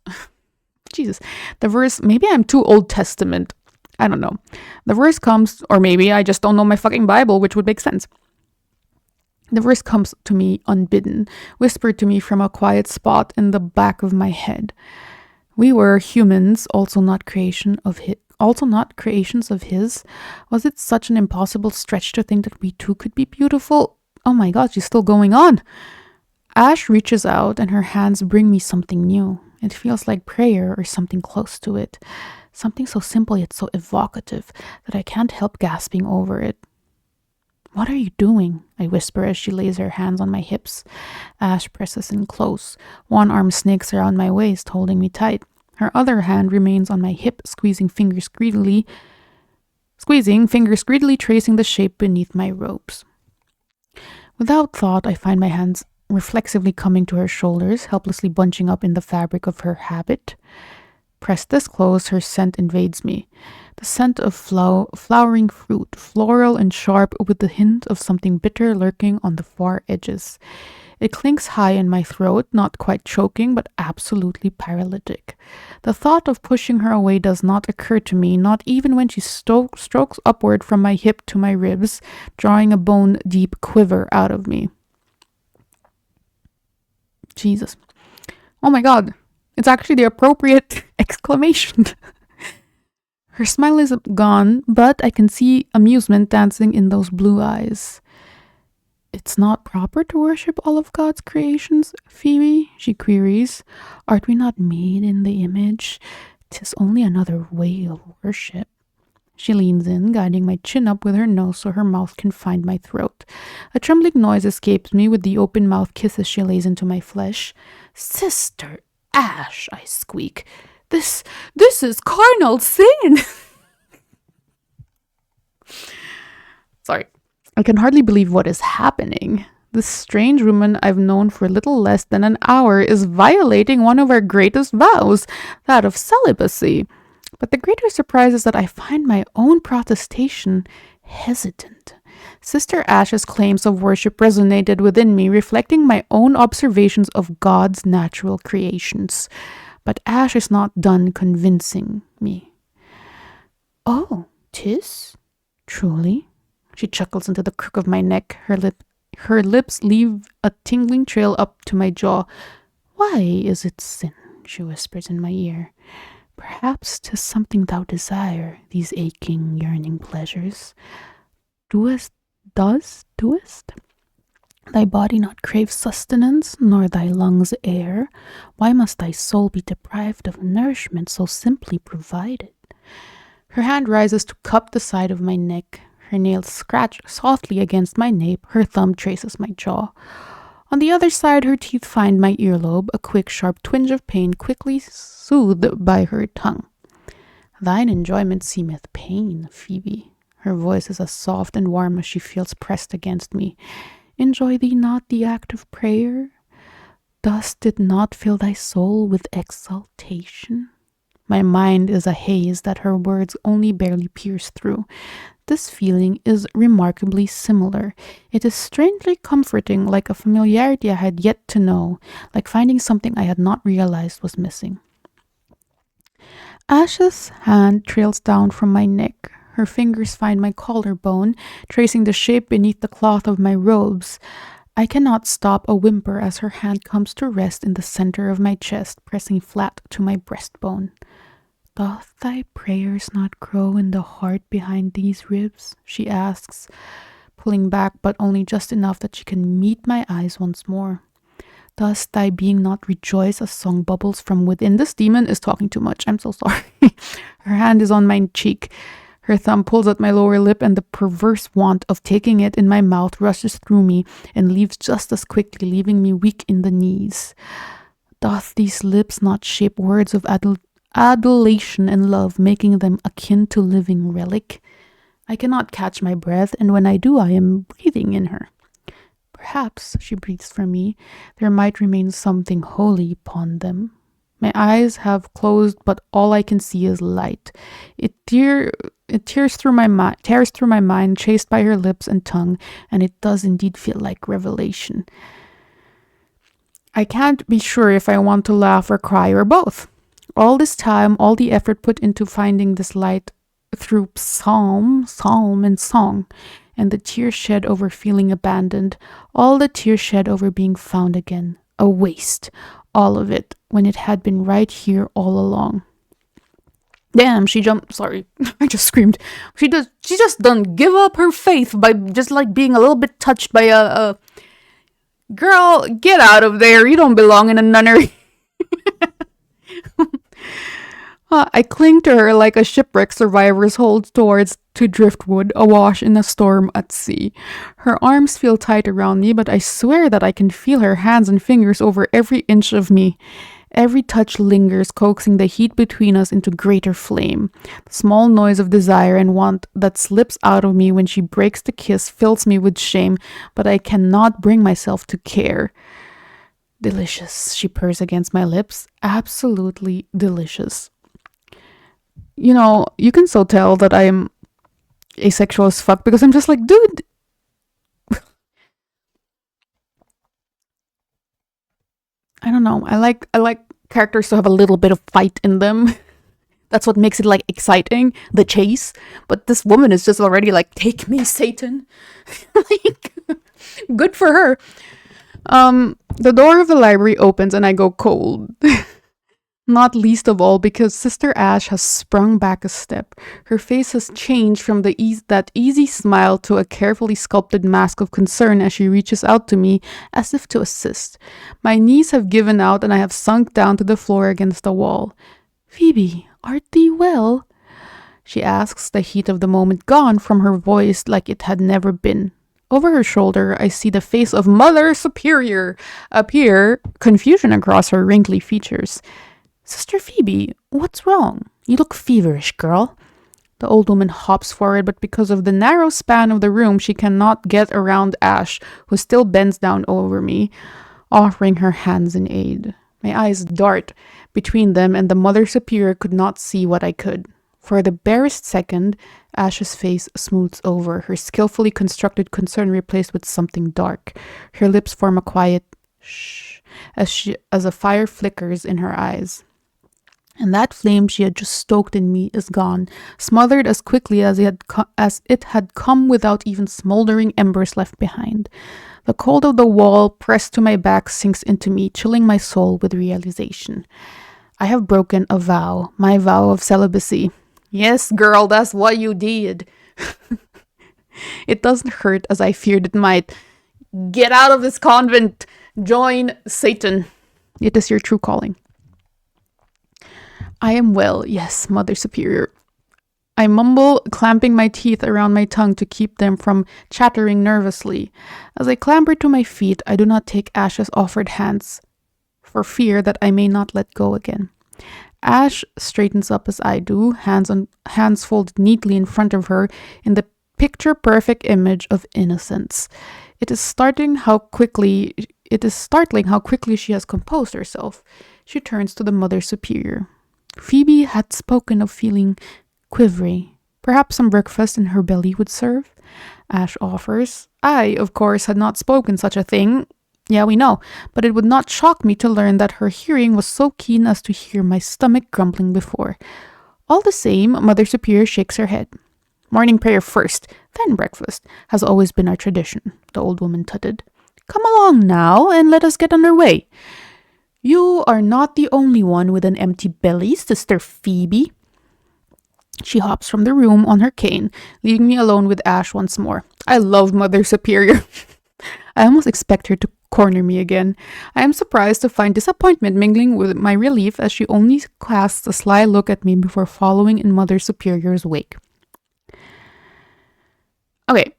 S1: Jesus. The verse, maybe I'm too Old Testament. I don't know. The verse comes, or maybe I just don't know my fucking Bible, which would make sense. The verse comes to me unbidden, whispered to me from a quiet spot in the back of my head. We were humans, also not creations of his. Was it such an impossible stretch to think that we too could be beautiful? Oh my god, she's still going on. Ash reaches out and her hands bring me something new. It feels like prayer or something close to it. Something so simple yet so evocative that I can't help gasping over it. "What are you doing?" I whisper as she lays her hands on my hips. Ash presses in close. One arm snakes around my waist, holding me tight. Her other hand remains on my hip, fingers greedily tracing the shape beneath my robes. Without thought, I find my hands reflexively coming to her shoulders, helplessly bunching up in the fabric of her habit. Pressed this close, her scent invades me. The scent of flowering fruit, floral and sharp, with the hint of something bitter lurking on the far edges. It clinks high in my throat, not quite choking, but absolutely paralytic. The thought of pushing her away does not occur to me, not even when she strokes upward from my hip to my ribs, drawing a bone-deep quiver out of me. Jesus. Oh my god. It's actually the appropriate exclamation. Her smile is gone, but I can see amusement dancing in those blue eyes. "It's not proper to worship all of God's creations, Phoebe?" she queries. "Aren't we not made in the image? 'Tis only another way of worship." She leans in, guiding my chin up with her nose so her mouth can find my throat. A trembling noise escapes me with the open mouth kisses she lays into my flesh. "Sister Ash," I squeak. This is carnal sin." Sorry. I can hardly believe what is happening. This strange woman I've known for little less than an hour is violating one of our greatest vows, that of celibacy. But the greater surprise is that I find my own protestation hesitant. Sister Ash's claims of worship resonated within me, reflecting my own observations of God's natural creations. But Ash is not done convincing me. "Oh, 'tis? Truly?" She chuckles into the crook of my neck. Her lips leave a tingling trail up to my jaw. "Why is it sin?" she whispers in my ear. "Perhaps 'tis something thou desire, these aching, yearning pleasures. Doest? Thy body not crave sustenance, nor thy lungs air? Why must thy soul be deprived of nourishment so simply provided?" Her hand rises to cup the side of my neck. Her nails scratch softly against my nape. Her thumb traces my jaw. On the other side, her teeth find my earlobe, a quick, sharp twinge of pain quickly soothed by her tongue. "Thine enjoyment seemeth pain, Phoebe." Her voice is as soft and warm as she feels pressed against me. "Enjoy thee not the act of prayer? Dost it not fill thy soul with exaltation?" My mind is a haze that her words only barely pierce through. This feeling is remarkably similar. It is strangely comforting, like a familiarity I had yet to know, like finding something I had not realized was missing. Ash's hand trails down from my neck. Her fingers find my collarbone, tracing the shape beneath the cloth of my robes. I cannot stop a whimper as her hand comes to rest in the center of my chest, pressing flat to my breastbone. "Doth thy prayers not grow in the heart behind these ribs?" she asks, pulling back but only just enough that she can meet my eyes once more. "Does thy being not rejoice as song bubbles from within?" This demon is talking too much. I'm so sorry. Her hand is on my cheek. Her thumb pulls at my lower lip, and the perverse want of taking it in my mouth rushes through me and leaves just as quickly, leaving me weak in the knees. Doth these lips not shape words of adulation and love, making them akin to living relic? I cannot catch my breath, and when I do, I am breathing in her. "Perhaps," she breathes for me, "there might remain something holy upon them." My eyes have closed, but all I can see is light. It tears through my mind, chased by her lips and tongue, and it does indeed feel like revelation. I can't be sure if I want to laugh or cry or both. All this time, all the effort put into finding this light through psalm and song, and the tears shed over feeling abandoned, all the tears shed over being found again, a waste, all of it, when it had been right here all along. Damn, she jumped. Sorry, I just screamed. She just done give up her faith by just like being a little bit touched by a Girl, get out of there. You don't belong in a nunnery. I cling to her like a shipwreck survivor's holds towards to driftwood awash in a storm at sea. Her arms feel tight around me, but I swear that I can feel her hands and fingers over every inch of me. Every touch lingers, coaxing the heat between us into greater flame. The small noise of desire and want that slips out of me when she breaks the kiss fills me with shame, but I cannot bring myself to care. Delicious, she purrs against my lips. Absolutely delicious. You know, you can so tell that I'm asexual as fuck because I'm just like, dude. I don't know. I like characters to have a little bit of fight in them. That's what makes it like exciting, the chase. But this woman is just already like, take me, Satan. Like, good for her. The door of the library opens and I go cold. Not least of all because Sister Ash has sprung back a step. Her face has changed from that easy smile to a carefully sculpted mask of concern as she reaches out to me as if to assist. My knees have given out and I have sunk down to the floor against the wall. Phoebe, art thee well? She asks, the heat of the moment gone from her voice like it had never been. Over her shoulder, I see the face of Mother Superior appear, confusion across her wrinkly features. Sister Phoebe, what's wrong? You look feverish, girl. The old woman hops forward, but because of the narrow span of the room, she cannot get around Ash, who still bends down over me, offering her hands in aid. My eyes dart between them, and the Mother Superior could not see what I could. For the barest second, Ash's face smooths over, her skillfully constructed concern replaced with something dark. Her lips form a quiet shh as a fire flickers in her eyes. And that flame she had just stoked in me is gone, smothered as quickly as it had come without even smoldering embers left behind. The cold of the wall pressed to my back sinks into me, chilling my soul with realization. I have broken a vow, my vow of celibacy. Yes, girl, that's what you did. It doesn't hurt as I feared it might. Get out of this convent. Join Satan. It is your true calling. I am well, yes, Mother Superior. I mumble, clamping my teeth around my tongue to keep them from chattering nervously. As I clamber to my feet, I do not take Ash's offered hands, for fear that I may not let go again. Ash straightens up as I do, hands folded neatly in front of her in the picture-perfect image of innocence. It is startling how quickly she has composed herself. She turns to the Mother Superior. Phoebe had spoken of feeling quivery. Perhaps some breakfast in her belly would serve? Ash offers. I, of course, had not spoken such a thing. Yeah, we know, but it would not shock me to learn that her hearing was so keen as to hear my stomach grumbling before. All the same, Mother Superior shakes her head. Morning prayer first, then breakfast, has always been our tradition, the old woman tutted. Come along now, and let us get under way. You are not the only one with an empty belly, Sister Phoebe. She hops from the room on her cane, leaving me alone with Ash once more. I love Mother Superior. I almost expect her to corner me again. I am surprised to find disappointment mingling with my relief as she only casts a sly look at me before following in Mother Superior's wake. Okay.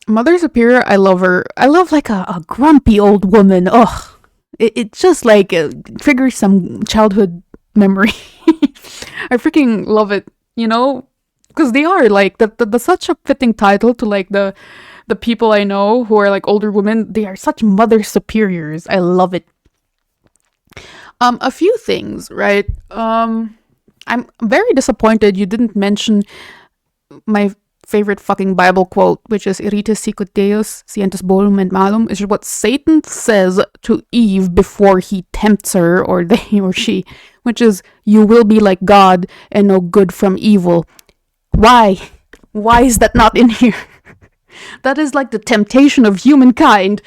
S1: Mother Superior, I love her. I love like a grumpy old woman. Ugh. It just like triggers some childhood memory. I freaking love it, you know? Because they are like, the such a fitting title to like the people I know who are like older women. They are such Mother Superiors. I love it. A few things, right? I'm very disappointed you didn't mention my favorite fucking Bible quote, which is Iritis sicut Deus, scientis bonum et malum, is what Satan says to Eve before he tempts her, or they or she, which is, you will be like God and know good from evil. Why? Why is that not in here? That is like the temptation of humankind.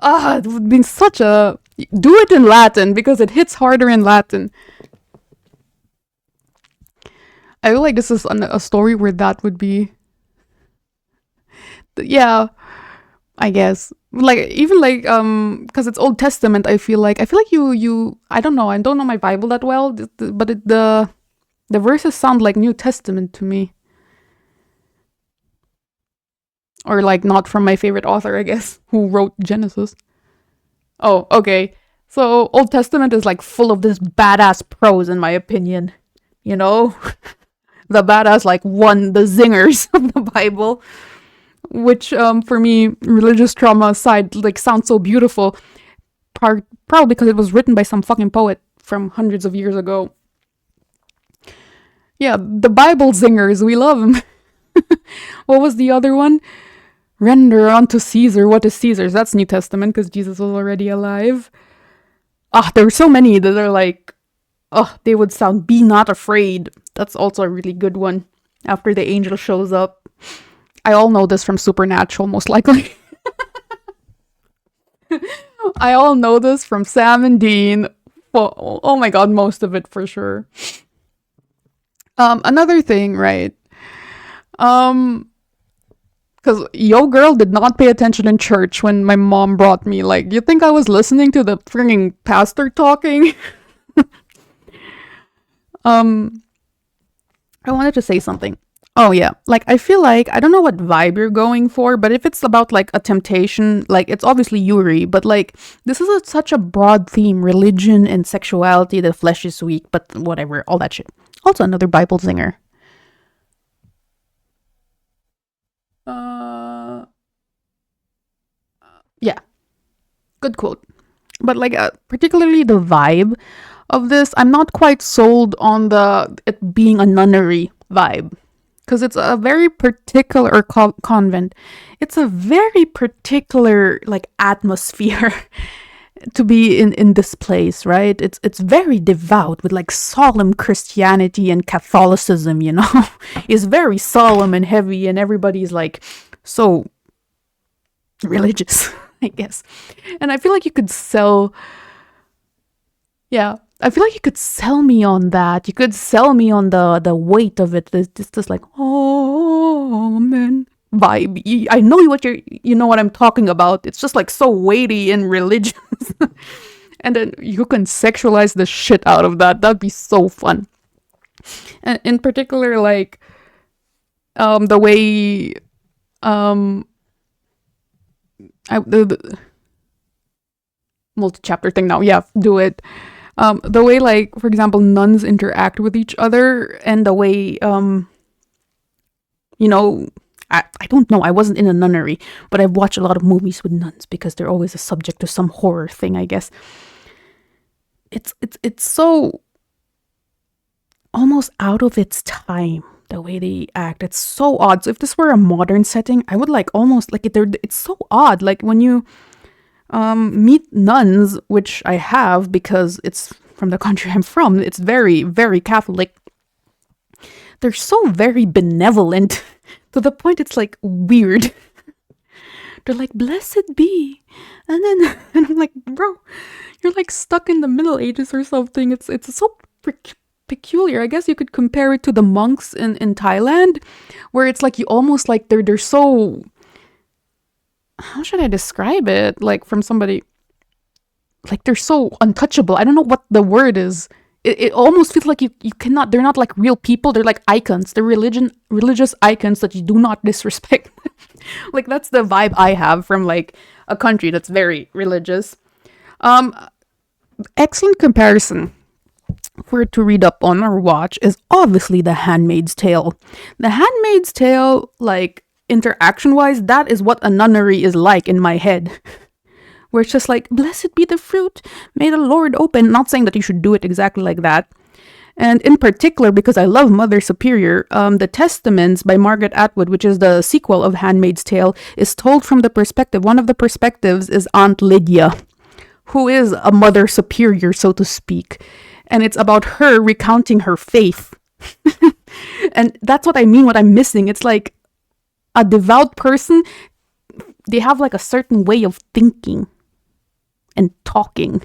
S1: It would be such a... Do it in Latin, because it hits harder in Latin. I feel like this is a story where that would be... Yeah. I guess. Like even like because it's Old Testament, I feel like you I don't know my Bible that well, but the verses sound like New Testament to me. Or like not from my favorite author, I guess, who wrote Genesis. Oh, okay. So Old Testament is like full of this badass prose, in my opinion. You know, the badass like the zingers of the Bible, which for me, religious trauma aside, like sounds so beautiful. Probably because it was written by some fucking poet from hundreds of years ago. Yeah, the Bible zingers, we love them. What was the other one? Render unto Caesar what is Caesar's. That's New Testament because Jesus was already alive. There were so many that are like, they would sound be not afraid. That's also a really good one. After the angel shows up. I all know this from Supernatural, most likely. I all know this from Sam and Dean. Well, oh my god, most of it for sure. Another thing, right? Because yo girl did not pay attention in church when my mom brought me. Like, you think I was listening to the freaking pastor talking? I wanted to say something. Oh yeah, like I feel like I don't know what vibe you're going for, but if it's about like a temptation, like it's obviously Yuri, but like this is such a broad theme: religion and sexuality. The flesh is weak, but whatever, all that shit. Also, another Bible zinger. Uh, yeah, good quote. But like, particularly the vibe of this, I'm not quite sold on the it being a nunnery vibe because it's a very particular convent. It's a very particular like atmosphere to be in this place, right? It's very devout with like solemn Christianity and Catholicism, you know. It's very solemn and heavy and everybody's like so religious, I guess. And I feel like you could sell yeah, I feel like you could sell me on that. You could sell me on the weight of it. It's just like, oh man, vibe. I know you know what I'm talking about. It's just like so weighty and religious, and then you can sexualize the shit out of that. That'd be so fun. And in particular, like the way the multi-chapter thing now. Yeah, do it. The way, like, for example, nuns interact with each other and the way, you know, I don't know. I wasn't in a nunnery, but I've watched a lot of movies with nuns because they're always a subject to some horror thing, I guess. It's so almost out of its time the way they act. It's so odd. So if this were a modern setting, I would like almost like it. It's so odd. Like when you meet nuns, which I have because it's from the country I'm from. It's very, very Catholic. They're so very benevolent to the point it's like weird. They're like, blessed be. And then and I'm like, bro, you're like stuck in the Middle Ages or something. It's so peculiar. I guess you could compare it to the monks in Thailand, where it's like you almost like they're so, how should I describe it? Like from somebody, like they're so untouchable. I don't know what the word is. It almost feels like you cannot, they're not like real people. They're like icons. They're religious icons that you do not disrespect. Like that's the vibe I have from like a country that's very religious. Um, Excellent comparison for to read up on or watch is obviously The Handmaid's Tale. The Handmaid's Tale, like interaction wise, that is what a nunnery is like in my head. Where it's just like, blessed be the fruit, may the Lord open. Not saying that you should do it exactly like that. And in particular, because I love Mother Superior, the Testaments by Margaret Atwood, which is the sequel of Handmaid's Tale, is told from the perspective, one of the perspectives is Aunt Lydia, who is a Mother Superior, so to speak. And it's about her recounting her faith. And that's what I mean, what I'm missing. It's like a devout person, they have like a certain way of thinking and talking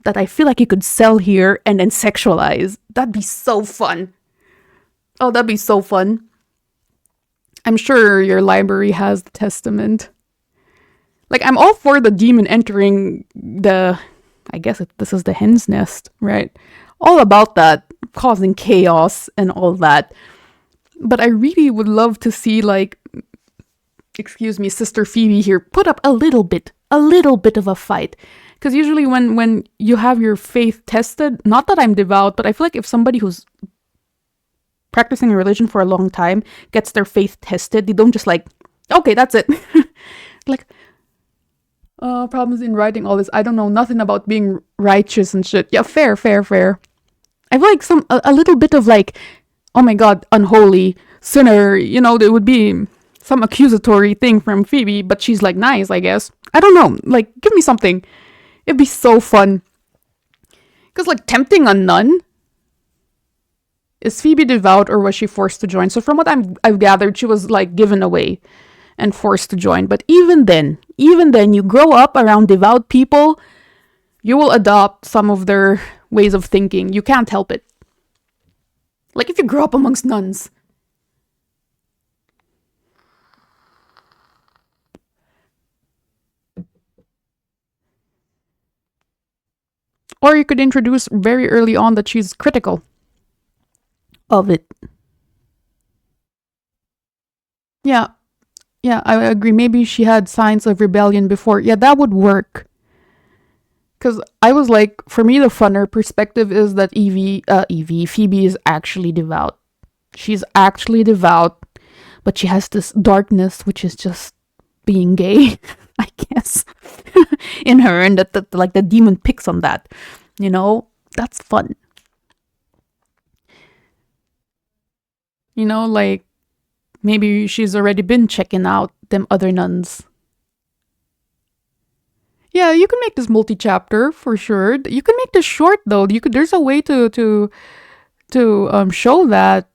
S1: that I feel like you could sell here and then sexualize. That'd be so fun. Oh, that'd be so fun. I'm sure your library has the Testament. Like, I'm all for the demon entering the, I guess this is the hen's nest, right? All about that, causing chaos and all that. But I really would love to see, like, excuse me, Sister Phoebe here, put up a little bit of a fight. Because usually when you have your faith tested, not that I'm devout, but I feel like if somebody who's practicing a religion for a long time gets their faith tested, they don't just like, okay, that's it. Like, problems in writing all this. I don't know nothing about being righteous and shit. Yeah, fair. I feel like a little bit of like, oh my god, unholy, sinner, there would be some accusatory thing from Phoebe, but she's like nice, I guess. I don't know. Like, give me something. It'd be so fun. Because, like, tempting a nun? Is Phoebe devout or was she forced to join? So from what I've gathered, she was, like, given away and forced to join. But even then, you grow up around devout people, you will adopt some of their ways of thinking. You can't help it. Like, if you grow up amongst nuns. Or you could introduce very early on that she's critical of it. Yeah, I agree. Maybe she had signs of rebellion before. Yeah, that would work. Because I was like, for me, the funner perspective is that Phoebe is actually devout. She's actually devout, but she has this darkness, which is just being gay, I guess, in her, and that like the demon picks on that. That's fun. Like maybe she's already been checking out them other nuns. Yeah, you can make this multi-chapter for sure. You can make this short though. There's a way to show that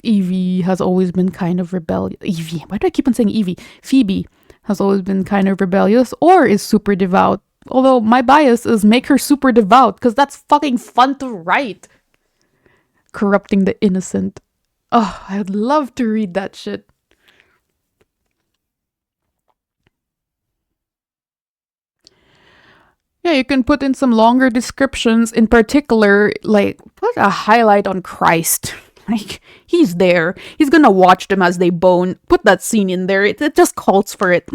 S1: Evie has always been kind of rebellious. Evie, why do I keep on saying Evie? Phoebe has always been kind of rebellious or is super devout. Although my bias is make her super devout because that's fucking fun to write. Corrupting the innocent. Oh, I'd love to read that shit. Yeah, you can put in some longer descriptions. In particular, like, put a highlight on Christ. Like, he's there. He's gonna watch them as they bone. Put that scene in there. It just calls for it.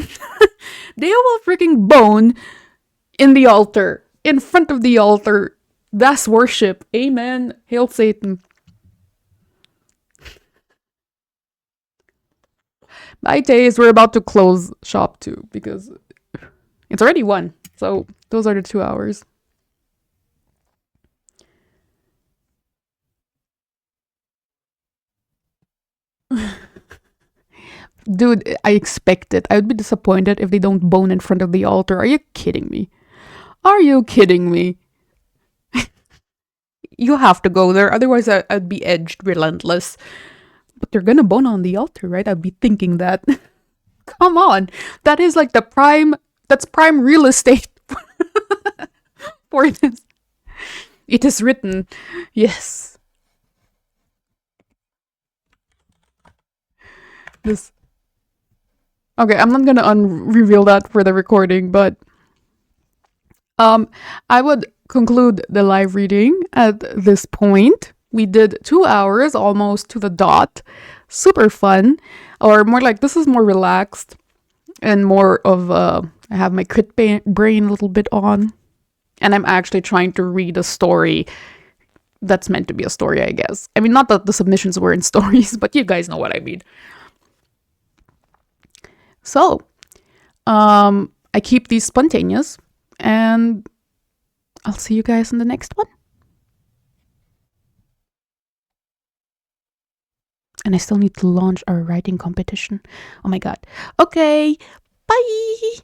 S1: They will freaking bone in the altar. In front of the altar. That's worship. Amen. Hail Satan. Bye, Tayzed. We're about to close shop too because it's already 1. So those are the 2 hours. Dude, I expect it. I would be disappointed if they don't bone in front of the altar. Are you kidding me? Are you kidding me? You have to go there. Otherwise, I'd be edged relentless. But they're gonna bone on the altar, right? I'd be thinking that. Come on. That is like that's prime real estate for this. It is written. Yes. This. Okay, I'm not gonna reveal that for the recording, but I would conclude the live reading at this point. We did 2 hours almost to the dot. Super fun. Or more like, this is more relaxed and more of I have my crit brain a little bit on. And I'm actually trying to read a story that's meant to be a story, I guess. I mean, not that the submissions were in stories, but you guys know what I mean. So, I keep these spontaneous, and I'll see you guys in the next one. And I still need to launch our writing competition. Oh my god. Okay, bye!